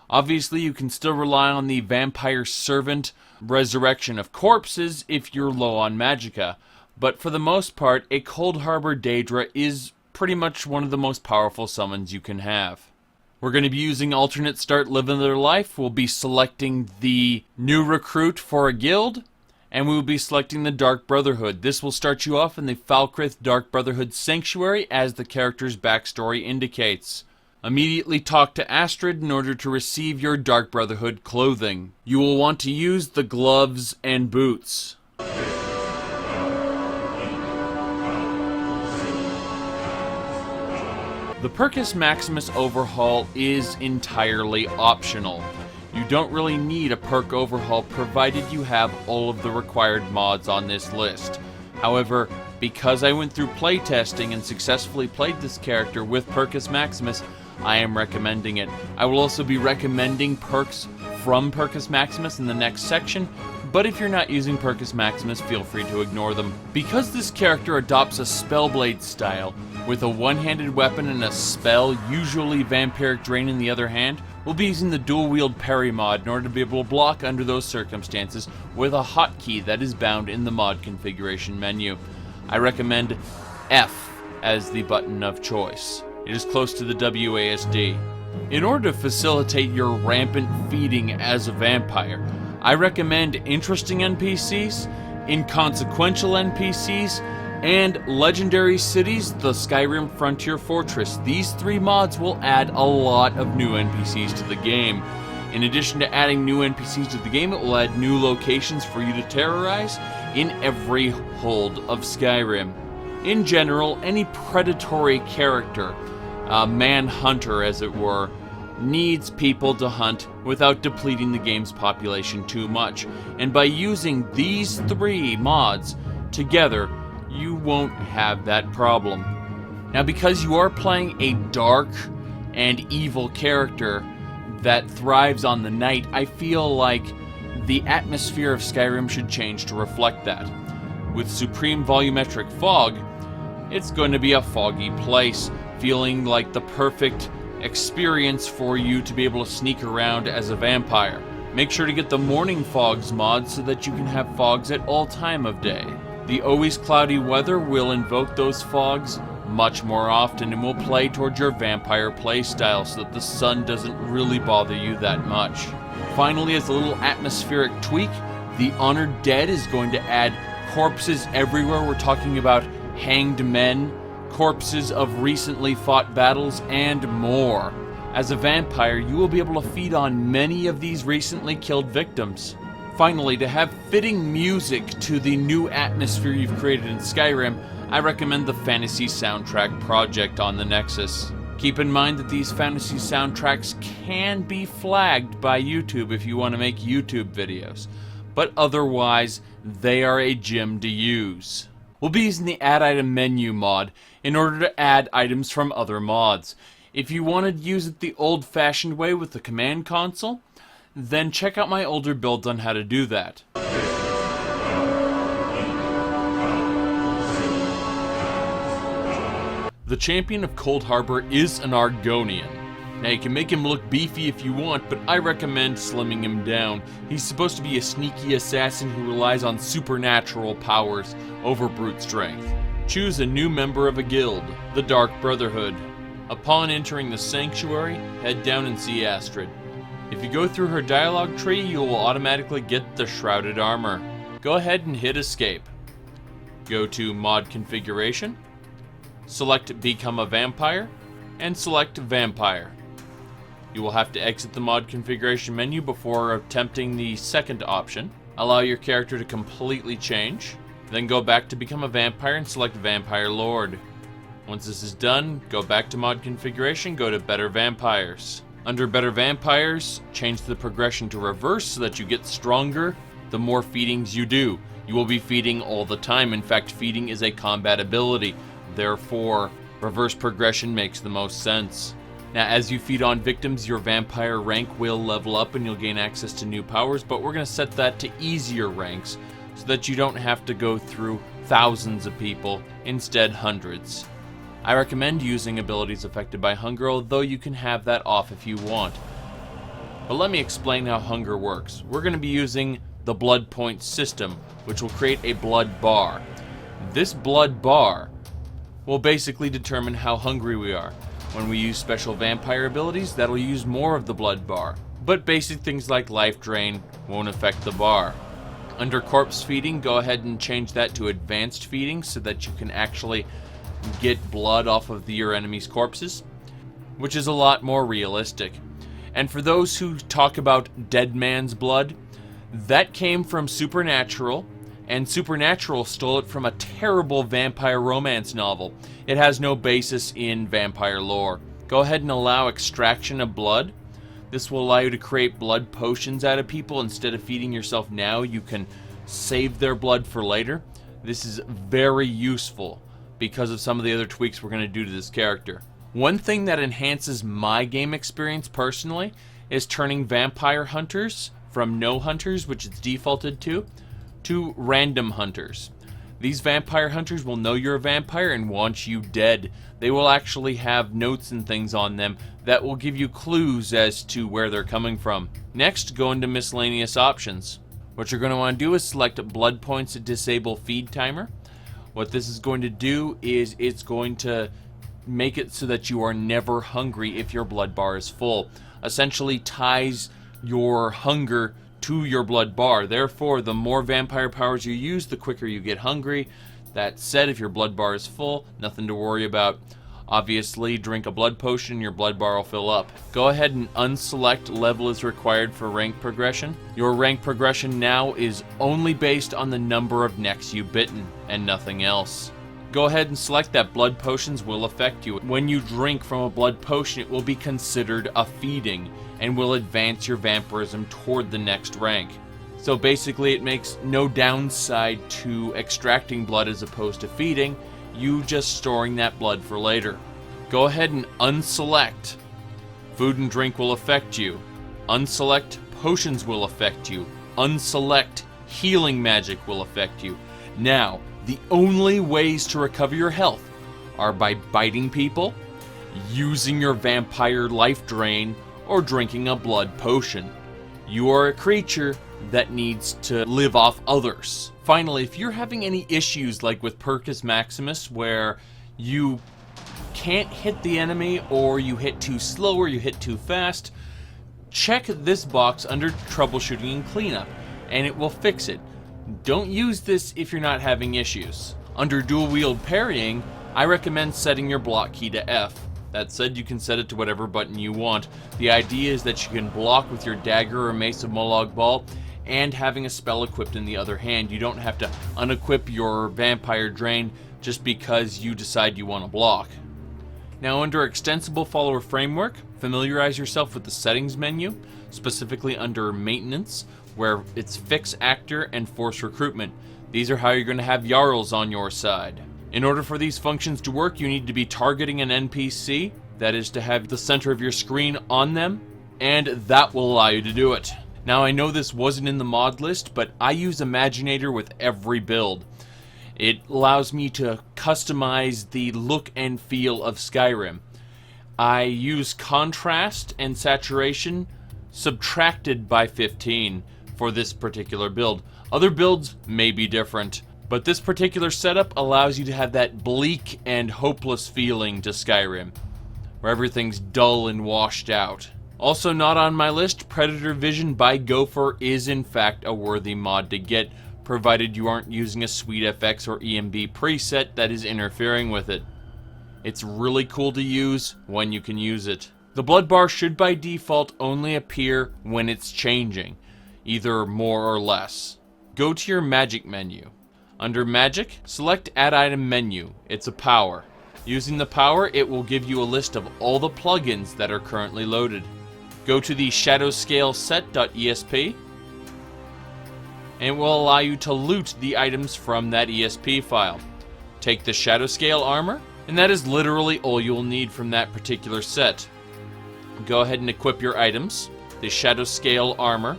Obviously, you can still rely on the Vampire Servant Resurrection of Corpses if you're low on magicka, but for the most part, a Coldharbor Daedra is pretty much one of the most powerful summons you can have. We're going to be using alternate start living their life. We'll be selecting the new recruit for a guild, and we will be selecting the Dark Brotherhood. This will start you off in the Falkrith Dark Brotherhood Sanctuary, as the character's backstory indicates. Immediately talk to Astrid in order to receive your Dark Brotherhood clothing. You will want to use the gloves and boots. The Percus Maximus overhaul is entirely optional. You don't really need a perk overhaul provided you have all of the required mods on this list. However, because I went through playtesting and successfully played this character with Percus Maximus, I am recommending it. I will also be recommending perks from Percus Maximus in the next section, but if you're not using Percus Maximus, feel free to ignore them. Because this character adopts a Spellblade style, with a one-handed weapon and a spell, usually Vampiric Drain in the other hand, we'll be using the dual-wield parry mod in order to be able to block under those circumstances with a hotkey that is bound in the mod configuration menu. I recommend F as the button of choice. It is close to the WASD. In order to facilitate your rampant feeding as a vampire, I recommend interesting NPCs, inconsequential NPCs, and legendary cities, the Skyrim Frontier Fortress. These 3 mods will add a lot of new NPCs to the game. In addition to adding new NPCs to the game, it will add new locations for you to terrorize in every hold of Skyrim. In general, any predatory character, a manhunter as it were, needs people to hunt without depleting the game's population too much. And by using these 3 mods together, you won't have that problem. Now, because you are playing a dark and evil character that thrives on the night, I feel like the atmosphere of Skyrim should change to reflect that. With Supreme Volumetric Fog, it's going to be a foggy place, feeling like the perfect experience for you to be able to sneak around as a vampire. Make sure to get the Morning Fogs mod so that you can have fogs at all time of day. The always cloudy weather will invoke those fogs much more often and will play towards your vampire playstyle so that the sun doesn't really bother you that much. Finally, as a little atmospheric tweak, the Honored Dead is going to add corpses everywhere. We're talking about hanged men, corpses of recently fought battles, and more. As a vampire, you will be able to feed on many of these recently killed victims. Finally, to have fitting music to the new atmosphere you've created in Skyrim, I recommend the Fantasy Soundtrack Project on the Nexus. Keep in mind that these fantasy soundtracks can be flagged by YouTube if you want to make YouTube videos, but otherwise, they are a gem to use. We'll be using the Add Item Menu mod in order to add items from other mods. If you want to use it the old-fashioned way with the command console, then check out my older builds on how to do that. The champion of Coldharbor is an Argonian. Now, you can make him look beefy if you want, but I recommend slimming him down. He's supposed to be a sneaky assassin who relies on supernatural powers over brute strength. Choose a new member of a guild, the Dark Brotherhood. Upon entering the Sanctuary, head down and see Astrid. If you go through her dialogue tree, you will automatically get the Shrouded Armor. Go ahead and hit Escape. Go to Mod Configuration, select Become a Vampire, and select Vampire. You will have to exit the Mod Configuration menu before attempting the second option. Allow your character to completely change, then go back to Become a Vampire and select Vampire Lord. Once this is done, go back to Mod Configuration, go to Better Vampires. Under Better Vampires, change the progression to reverse so that you get stronger the more feedings you do. You will be feeding all the time. In fact, feeding is a combat ability. Therefore, reverse progression makes the most sense. Now, as you feed on victims, your vampire rank will level up and you'll gain access to new powers, but we're going to set that to easier ranks so that you don't have to go through thousands of people, instead hundreds. I recommend using abilities affected by hunger, although you can have that off if you want. But let me explain how hunger works. We're going to be using the blood point system, which will create a blood bar. This blood bar will basically determine how hungry we are. When we use special vampire abilities, that'll use more of the blood bar. But basic things like life drain won't affect the bar. Under corpse feeding, go ahead and change that to advanced feeding so that you can actually get blood off of your enemy's corpses, which is a lot more realistic. And for those who talk about dead man's blood, that came from Supernatural, and Supernatural stole it from a terrible vampire romance novel. It has no basis in vampire lore. Go ahead and allow extraction of blood, This will allow you to create blood potions out of people. Instead of feeding yourself now, you can save their blood for later. This is very useful because of some of the other tweaks we're going to do to this character. One thing that enhances my game experience personally is turning vampire hunters from no hunters, which it's defaulted to random hunters. These vampire hunters will know you're a vampire and want you dead. They will actually have notes and things on them that will give you clues as to where they're coming from. Next, go into miscellaneous options. What you're going to want to do is select blood points to disable feed timer. What this is going to do is it's going to make it so that you are never hungry if your blood bar is full. Essentially ties your hunger to your blood bar. Therefore, the more vampire powers you use, the quicker you get hungry. That said, if your blood bar is full, nothing to worry about. Obviously, drink a blood potion, your blood bar will fill up. Go ahead and unselect level is required for rank progression. Your rank progression now is only based on the number of necks you've bitten and nothing else. Go ahead and select that blood potions will affect you. When you drink from a blood potion, it will be considered a feeding and will advance your vampirism toward the next rank. So basically, it makes no downside to extracting blood as opposed to feeding, you just storing that blood for later. Go ahead and unselect. Food and drink will affect you. Unselect potions will affect you. Unselect healing magic will affect you. Now, the only ways to recover your health are by biting people, using your vampire life drain, or drinking a blood potion. You are a creature that needs to live off others. Finally, if you're having any issues like with Percus Maximus, where you can't hit the enemy, or you hit too slow, or you hit too fast, check this box under Troubleshooting and Cleanup, and it will fix it. Don't use this if you're not having issues. Under Dual Wield Parrying, I recommend setting your block key to F. That said, you can set it to whatever button you want. The idea is that you can block with your dagger or mace of Molag Bal, and having a spell equipped in the other hand. You don't have to unequip your vampire drain just because you decide you want to block. Now, under Extensible Follower Framework, familiarize yourself with the settings menu, specifically under Maintenance, where it's Fix Actor and Force Recruitment. These are how you're going to have Jarls on your side. In order for these functions to work, you need to be targeting an NPC, that is to have the center of your screen on them, and that will allow you to do it. Now, I know this wasn't in the mod list, but I use Imaginator with every build. It allows me to customize the look and feel of Skyrim. I use contrast and saturation subtracted by 15 for this particular build. Other builds may be different, but this particular setup allows you to have that bleak and hopeless feeling to Skyrim, where everything's dull and washed out. Also not on my list, Predator Vision by Gopher is in fact a worthy mod to get, provided you aren't using a Sweet FX or EMB preset that is interfering with it. It's really cool to use when you can use it. The blood bar should by default only appear when it's changing, either more or less. Go to your magic menu. Under magic, select add item menu. It's a power. Using the power, it will give you a list of all the plugins that are currently loaded. Go to the Shadowscale set.esp, and it will allow you to loot the items from that ESP file. Take the Shadowscale armor, and that is literally all you'll need from that particular set. Go ahead and equip your items, the Shadowscale armor,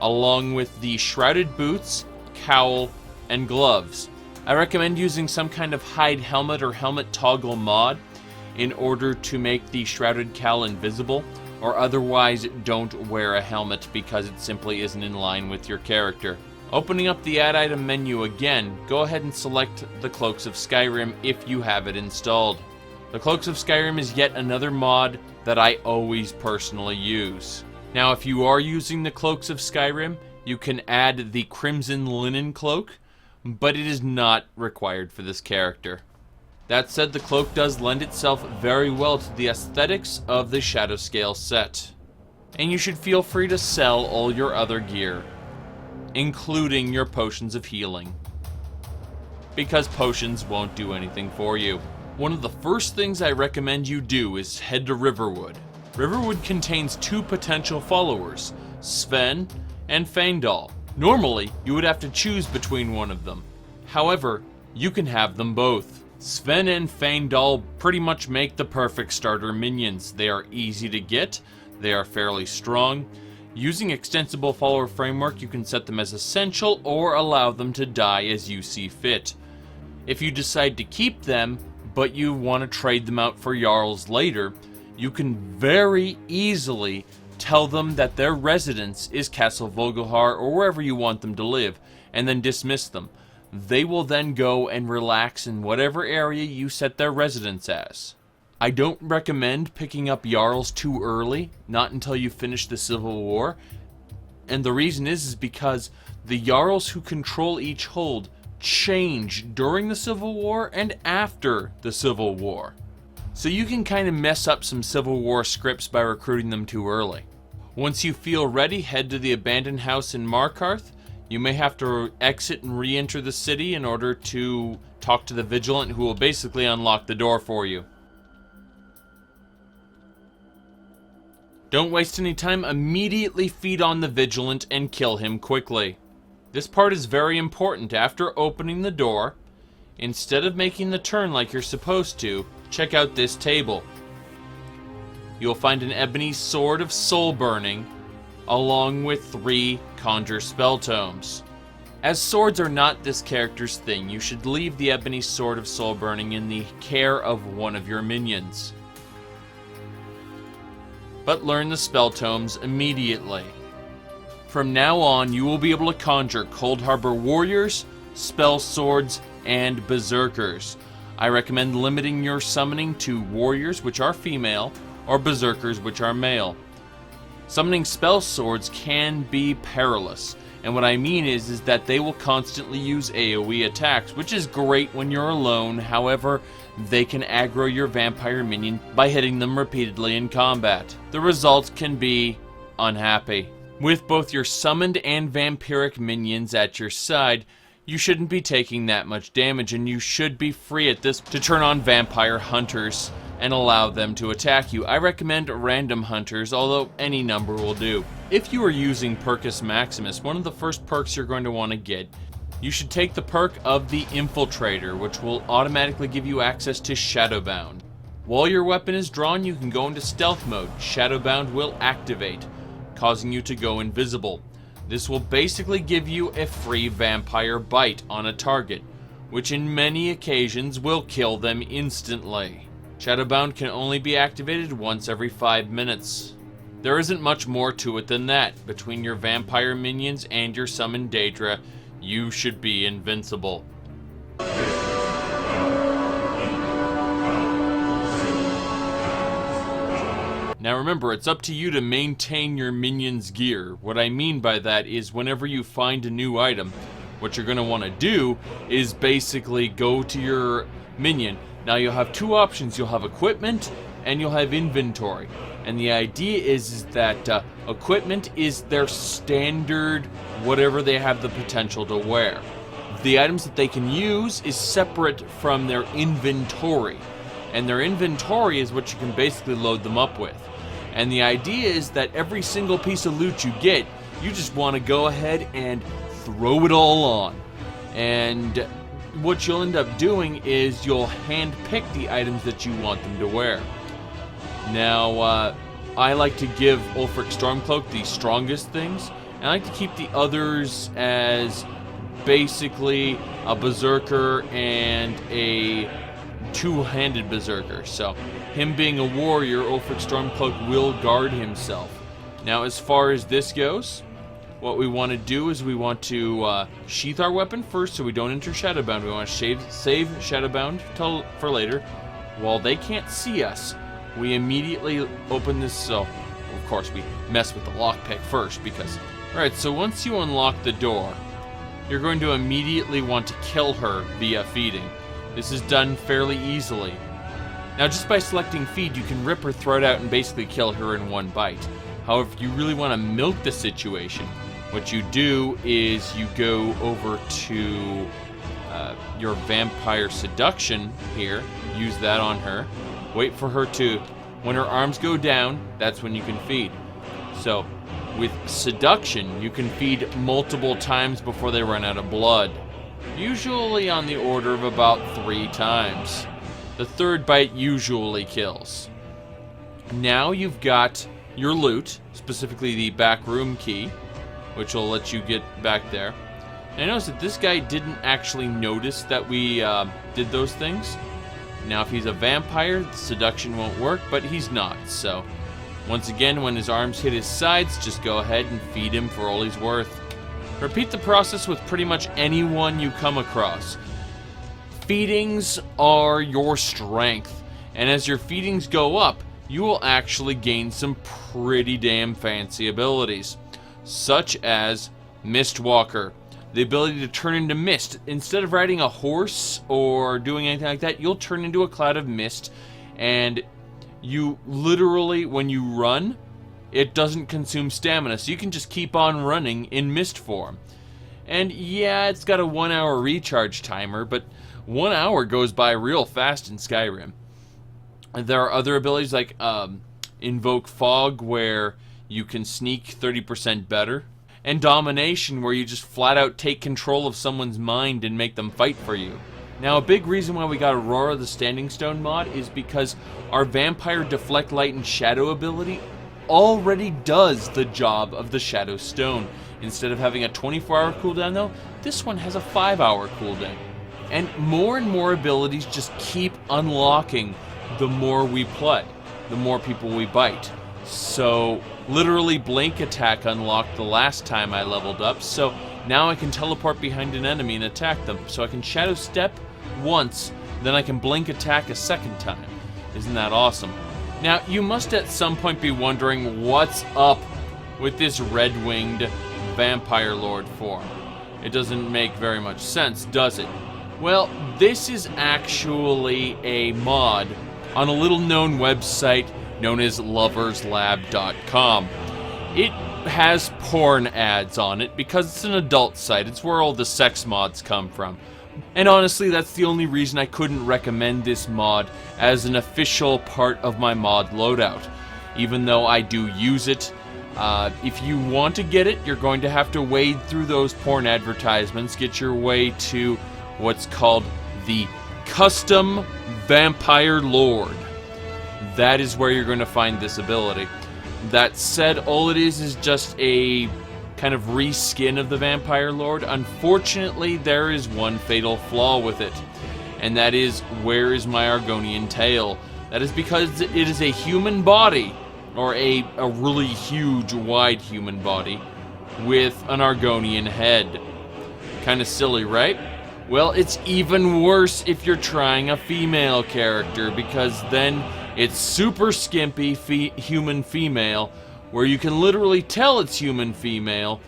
along with the shrouded boots, cowl, and gloves. I recommend using some kind of hide helmet or helmet toggle mod in order to make the shrouded cowl invisible, or otherwise don't wear a helmet because it simply isn't in line with your character. Opening up the add item menu again, go ahead and select the Cloaks of Skyrim if you have it installed. The Cloaks of Skyrim is yet another mod that I always personally use. Now, if you are using the Cloaks of Skyrim, you can add the Crimson Linen Cloak, but it is not required for this character. That said, the cloak does lend itself very well to the aesthetics of the Shadowscale set. And you should feel free to sell all your other gear, including your potions of healing, because potions won't do anything for you. One of the first things I recommend you do is head to Riverwood. Riverwood contains two potential followers, Sven and Feindal. Normally, you would have to choose between one of them. However, you can have them both. Sven and Feindal pretty much make the perfect starter minions. They are easy to get, they are fairly strong. Using Extensible Follower Framework, you can set them as essential or allow them to die as you see fit. If you decide to keep them, but you want to trade them out for Jarls later, you can very easily tell them that their residence is Castle Vogelhar or wherever you want them to live, and then dismiss them. They will then go and relax in whatever area you set their residence as. I don't recommend picking up Jarls too early, not until you finish the Civil War, and the reason is because the Jarls who control each hold change during the Civil War and after the Civil War. So you can kind of mess up some Civil War scripts by recruiting them too early. Once you feel ready, head to the abandoned house in Markarth. You may have to exit and re-enter the city in order to talk to the Vigilant, who will basically unlock the door for you. Don't waste any time, immediately feed on the Vigilant and kill him quickly. This part is very important. After opening the door, instead of making the turn like you're supposed to, check out this table. You'll find an ebony sword of soul burning, along with 3 conjure spell tomes. As swords are not this character's thing, you should leave the ebony sword of soul burning in the care of one of your minions. But learn the spell tomes immediately. From now on, you will be able to conjure Coldharbor warriors, spell swords, and berserkers. I recommend limiting your summoning to warriors, which are female, or berserkers, which are male. Summoning spell swords can be perilous, and what I mean is that they will constantly use AoE attacks, which is great when you're alone. However, they can aggro your vampire minion by hitting them repeatedly in combat. The results can be unhappy. With both your summoned and vampiric minions at your side, you shouldn't be taking that much damage, and you should be free at this to turn on vampire hunters and allow them to attack you. I recommend random hunters, although any number will do. If you are using Percus Maximus, one of the first perks you're going to want to get, you should take the perk of the Infiltrator, which will automatically give you access to Shadowbound. While your weapon is drawn, you can go into stealth mode. Shadowbound will activate, causing you to go invisible. This will basically give you a free vampire bite on a target, which in many occasions will kill them instantly. Shadowbound can only be activated once every 5 minutes. There isn't much more to it than that. Between your vampire minions and your summoned Daedra, you should be invincible. Now remember, it's up to you to maintain your minion's gear. What I mean by that is whenever you find a new item, what you're going to want to do is basically go to your minion. Now you'll have 2 options. You'll have equipment and you'll have inventory. And the idea is that equipment is their standard, whatever they have the potential to wear. The items that they can use is separate from their inventory. And their inventory is what you can basically load them up with. And the idea is that every single piece of loot you get, you just want to go ahead and throw it all on. And what you'll end up doing is you'll hand pick the items that you want them to wear. Now, I like to give Ulfric Stormcloak the strongest things, and I like to keep the others as basically a berserker and a two-handed berserker. So, him being a warrior, Ulfric Stormcloak will guard himself. Now, as far as this goes, what we want to do is we want to sheath our weapon first so we don't enter Shadowbound. We want to save Shadowbound for later. While they can't see us, we immediately open this, so of course we mess with the lockpick first because... Alright, so once you unlock the door, you're going to immediately want to kill her via feeding. This is done fairly easily. Now just by selecting feed, you can rip her throat out and basically kill her in one bite. However, if you really want to milk the situation, what you do is you go over to your vampire seduction here, use that on her, wait for her to When her arms go down, that's when you can feed. So, with seduction, you can feed multiple times before they run out of blood. Usually on the order of about 3 times. The third bite usually kills. Now you've got your loot, specifically the back room key, which will let you get back there. And I noticed that this guy didn't actually notice that we did those things. Now if he's a vampire, the seduction won't work, but he's not, so once again, when his arms hit his sides, just go ahead and feed him for all he's worth. Repeat the process with pretty much anyone you come across. Feedings are your strength, and as your feedings go up, you will actually gain some pretty damn fancy abilities, such as Mistwalker, the ability to turn into mist. Instead of riding a horse or doing anything like that, you'll turn into a cloud of mist, and you literally, when you run, it doesn't consume stamina, so you can just keep on running in mist form. And yeah, it's got a 1 hour recharge timer, but 1 hour goes by real fast in Skyrim. There are other abilities like Invoke Fog, where you can sneak 30% better, and Domination, where you just flat out take control of someone's mind and make them fight for you. Now, a big reason why we got Aurora the Standing Stone mod is because our Vampire Deflect Light and Shadow ability already does the job of the Shadow Stone. Instead of having a 24-hour cooldown, though, this one has a 5-hour cooldown. And more abilities just keep unlocking the more we play, the more people we bite. So, literally Blink Attack unlocked the last time I leveled up, so now I can teleport behind an enemy and attack them. So I can Shadow Step once, then I can Blink Attack a second time. Isn't that awesome? Now, you must at some point be wondering what's up with this red-winged Vampire Lord form. It doesn't make very much sense, does it? Well, this is actually a mod on a little-known website known as loverslab.com. It has porn ads on it because it's an adult site. It's where all the sex mods come from. And honestly, that's the only reason I couldn't recommend this mod as an official part of my mod loadout. Even though I do use it, if you want to get it, you're going to have to wade through those porn advertisements, get your way to what's called the Custom Vampire Lord. That is where you're going to find this ability. That said, all it is just a kind of reskin of the Vampire Lord. Unfortunately, there is one fatal flaw with it, and that is, where is my Argonian tail? That is because it is a human body, or a really huge, wide human body, with an Argonian head. Kind of silly, right? Well, it's even worse if you're trying a female character, because then it's super skimpy human female, where you can literally tell it's human female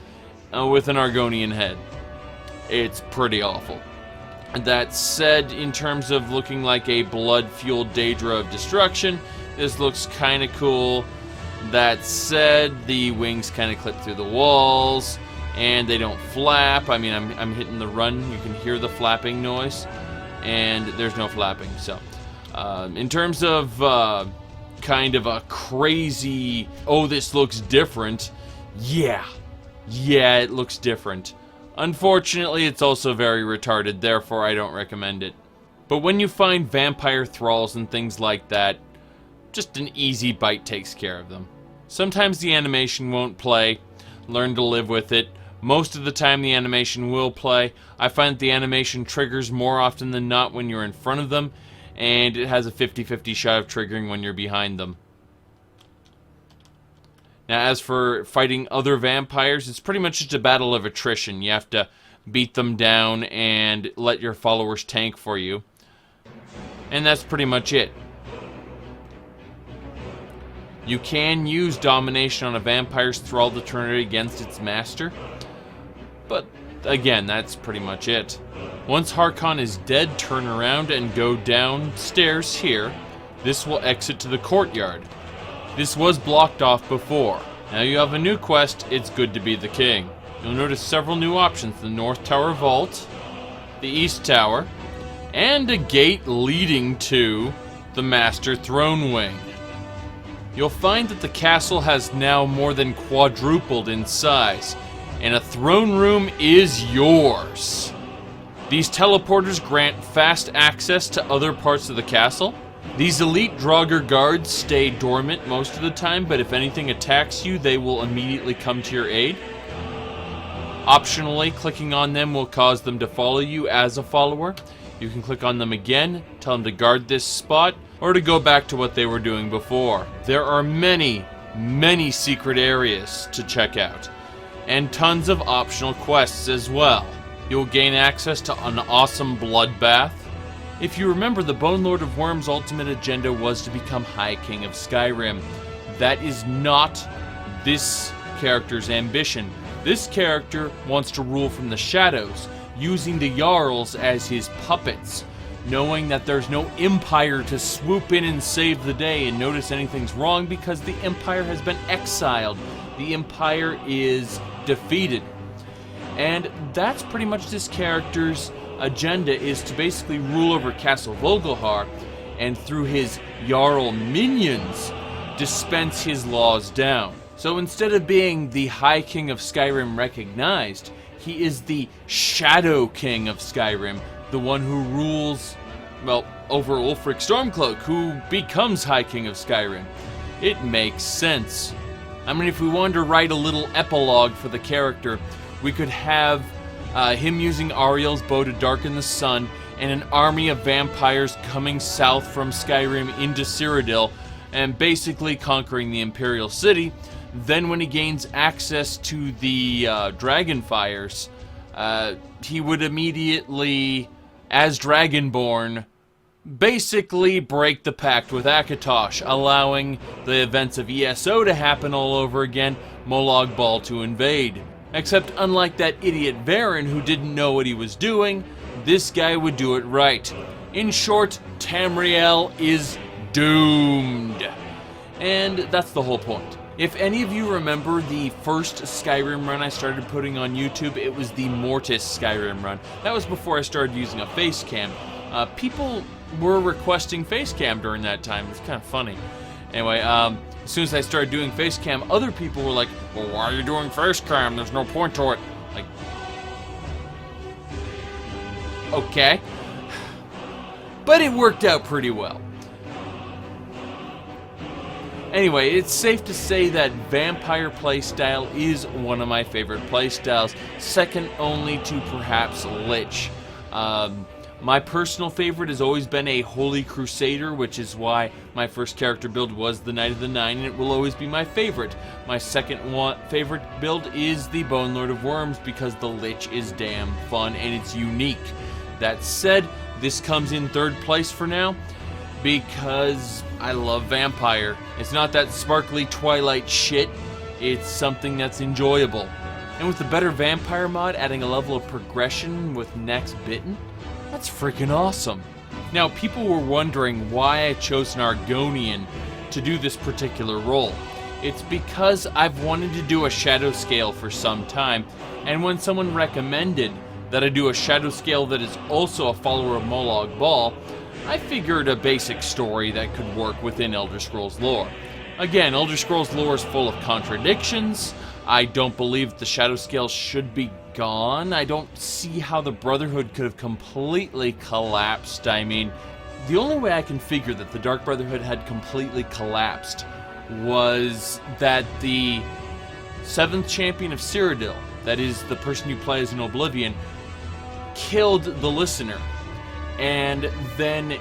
with an Argonian head. It's pretty awful. That said, in terms of looking like a blood-fueled Daedra of destruction, this looks kind of cool. That said, the wings kind of clip through the walls, and they don't flap. I mean, I'm hitting the run. You can hear the flapping noise, and there's no flapping. So, in terms of kind of a crazy, oh, this looks different, yeah, it looks different. Unfortunately, it's also very retarded, therefore I don't recommend it. But when you find vampire thralls and things like that, just an easy bite takes care of them. Sometimes the animation won't play. Learn to live with it. Most of the time the animation will play. I find that the animation triggers more often than not when you're in front of them, and it has a 50-50 shot of triggering when you're behind them. Now, as for fighting other vampires, it's pretty much just a battle of attrition. You have to beat them down and let your followers tank for you. And that's pretty much it. You can use domination on a vampire's thrall to turn it against its master, but again, that's pretty much it. Once Harkon is dead, turn around and go downstairs here. This will exit to the courtyard. This was blocked off before. Now you have a new quest, It's Good to Be the King. You'll notice several new options: the North Tower Vault, the East Tower, and a gate leading to the Master Throne Wing. you'll find that the castle has now more than quadrupled in size, and a throne room is yours. These teleporters grant fast access to other parts of the castle. These elite Draugr guards stay dormant most of the time, but if anything attacks you, they will immediately come to your aid. Optionally, clicking on them will cause them to follow you as a follower. You can click on them again, tell them to guard this spot, or to go back to what they were doing before. There are many, many secret areas to check out, and tons of optional quests as well. You'll gain access to an awesome bloodbath. If you remember, the Bone Lord of Worm's ultimate agenda was to become High King of Skyrim. That is not this character's ambition. This character wants to rule from the shadows, using the Jarls as his puppets, knowing that there's no Empire to swoop in and save the day and notice anything's wrong because the Empire has been exiled. The Empire is defeated. And that's pretty much this character's agenda, is to basically rule over Castle Volgelhar, and through his Jarl minions, dispense his laws down. So instead of being the High King of Skyrim recognized, he is the Shadow King of Skyrim, the one who rules, well, over Ulfric Stormcloak, who becomes High King of Skyrim. It makes sense. I mean, if we wanted to write a little epilogue for the character, we could have him using Ariel's bow to darken the sun, and an army of vampires coming south from Skyrim into Cyrodiil, and basically conquering the Imperial City. Then when he gains access to the Dragonfires, he would immediately, as Dragonborn, basically break the pact with Akatosh, allowing the events of ESO to happen all over again, Molag Bal to invade. Except unlike that idiot Varen who didn't know what he was doing, this guy would do it right. In short, Tamriel is doomed. And that's the whole point. If any of you remember the first Skyrim run I started putting on YouTube, it was the Mortis Skyrim run. That was before I started using a face cam. People were requesting face cam during that time. It's kind of funny. Anyway, as soon as I started doing face cam, other people were like, well, why are you doing face cam? There's no point to it. Like, okay. But it worked out pretty well. Anyway, it's safe to say that vampire playstyle is one of my favorite playstyles, second only to perhaps Lich. My personal favorite has always been a Holy Crusader, which is why my first character build was the Knight of the Nine, and it will always be my favorite. My second favorite build is the Bone Lord of Worms, because the Lich is damn fun and it's unique. That said, this comes in third place for now, because I love Vampire. It's not that sparkly Twilight shit, it's something that's enjoyable. And with the better Vampire mod adding a level of progression with Next Bitten, that's freaking awesome. Now, people were wondering why I chose an Argonian to do this particular role. It's because I've wanted to do a Shadowscale for some time, and when someone recommended that I do a Shadowscale that is also a follower of Molag Bal, I figured a basic story that could work within Elder Scrolls lore. Again, Elder Scrolls lore is full of contradictions. I don't believe the Shadowscale should be gone. I don't see how the Brotherhood could have completely collapsed. I mean, the only way I can figure that the Dark Brotherhood had completely collapsed was that the 7th champion of Cyrodiil, that is the person you play as in Oblivion, killed the Listener, and then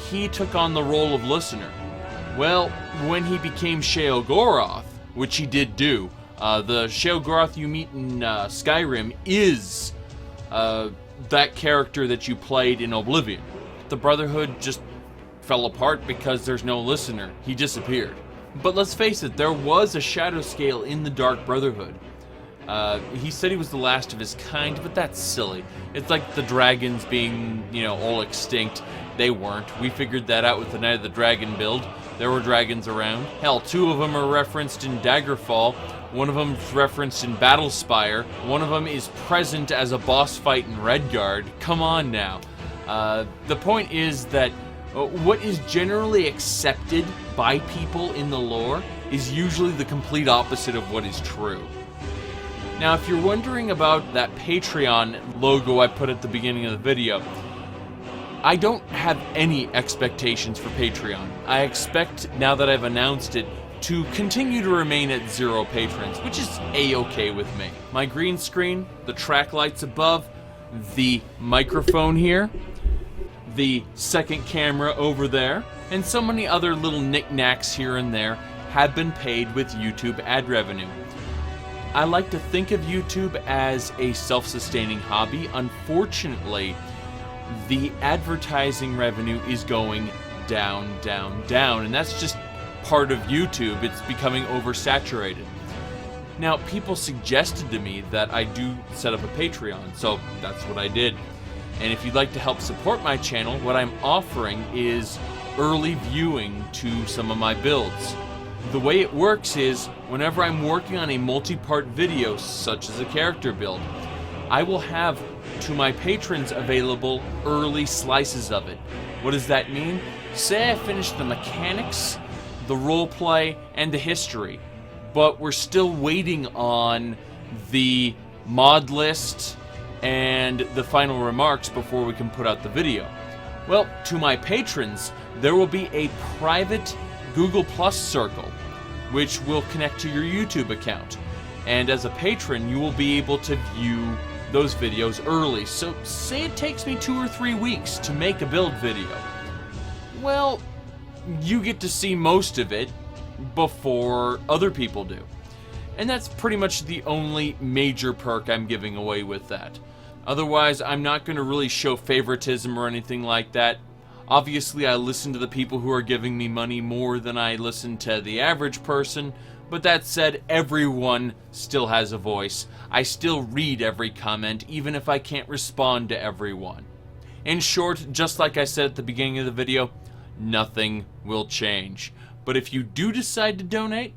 he took on the role of Listener. Well, when he became Sheogorath, which he did do, the Sheogorath you meet in Skyrim is that character that you played in Oblivion. The Brotherhood just fell apart because there's no Listener. He disappeared. But let's face it, there was a Shadowscale in the Dark Brotherhood. He said he was the last of his kind, but that's silly. It's like the dragons being, all extinct. They weren't. We figured that out with the Night of the Dragon build. There were dragons around. Hell, 2 of them are referenced in Daggerfall. One of them is referenced in Battlespire. One of them is present as a boss fight in Redguard. Come on now. The point is that What is generally accepted by people in the lore is usually the complete opposite of what is true. Now, if you're wondering about that Patreon logo I put at the beginning of the video, I don't have any expectations for Patreon. I expect, now that I've announced it, to continue to remain at 0 patrons, which is a-okay with me. My green screen, the track lights above, the microphone here, the second camera over there, and so many other little knickknacks here and there have been paid with YouTube ad revenue. I like to think of YouTube as a self-sustaining hobby. Unfortunately, the advertising revenue is going down, down, down, and that's just part of YouTube. It's becoming oversaturated. Now, people suggested to me that I do set up a Patreon, so that's what I did. And if you'd like to help support my channel, what I'm offering is early viewing to some of my builds. The way it works is, whenever I'm working on a multi-part video, such as a character build, I will have to my patrons available early slices of it. What does that mean? Say I finished the mechanics, the roleplay, and the history, but we're still waiting on the mod list and the final remarks before we can put out the video. Well, to my patrons, there will be a private Google Plus circle, which will connect to your YouTube account. And as a patron, you will be able to view those videos early. So say it takes me 2 or 3 weeks to make a build video. Well, you get to see most of it before other people do. And that's pretty much the only major perk I'm giving away with that. Otherwise, I'm not going to really show favoritism or anything like that. Obviously, I listen to the people who are giving me money more than I listen to the average person, but that said, everyone still has a voice. I still read every comment, even if I can't respond to everyone. In short, just like I said at the beginning of the video, nothing will change. But if you do decide to donate,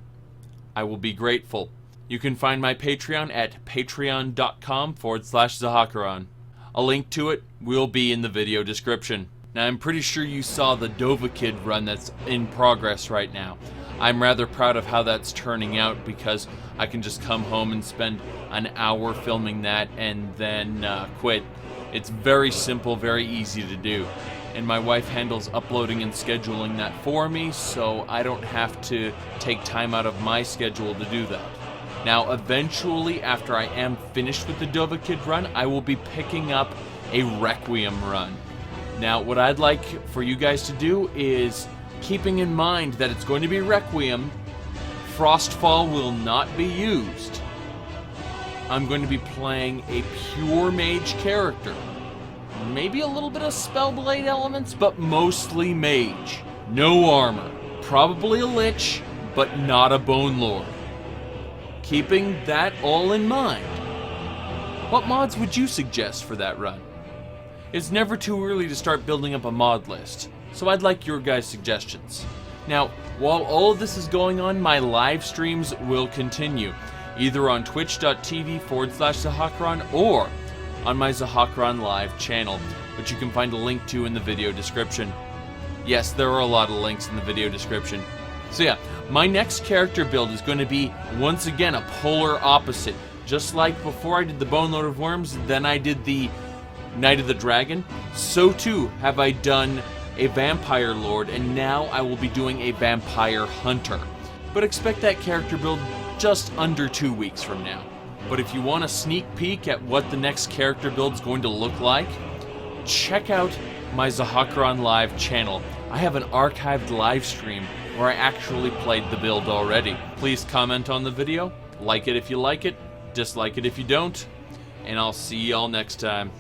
I will be grateful. You can find my Patreon at patreon.com/Zhakaron. A link to it will be in the video description. Now, I'm pretty sure you saw the Dovahkidd run that's in progress right now. I'm rather proud of how that's turning out because I can just come home and spend an hour filming that and then quit. It's very simple, very easy to do. And my wife handles uploading and scheduling that for me, so I don't have to take time out of my schedule to do that. Now, eventually, after I am finished with the Dovahkidd run, I will be picking up a Requiem run. Now, what I'd like for you guys to do is, keeping in mind that it's going to be Requiem, Frostfall will not be used. I'm going to be playing a pure mage character. Maybe a little bit of Spellblade elements, but mostly mage. No armor. Probably a Lich, but not a Bone Lord. Keeping that all in mind, what mods would you suggest for that run? It's never too early to start building up a mod list, so I'd like your guys' suggestions. Now, while all of this is going on, my live streams will continue, either on twitch.tv/Zhakaron or on my Zhakaron Live channel, which you can find a link to in the video description. Yes, there are a lot of links in the video description. So yeah, my next character build is going to be, once again, a polar opposite. Just like before I did the Bone Lord of Worms, then I did the Knight of the Dragon, so too have I done a Vampire Lord, and now I will be doing a Vampire Hunter. But expect that character build just under 2 weeks from now. But if you want a sneak peek at what the next character build is going to look like, check out my Zhakaron Live channel. I have an archived live stream where I actually played the build already. Please comment on the video, like it if you like it, dislike it if you don't, and I'll see y'all next time.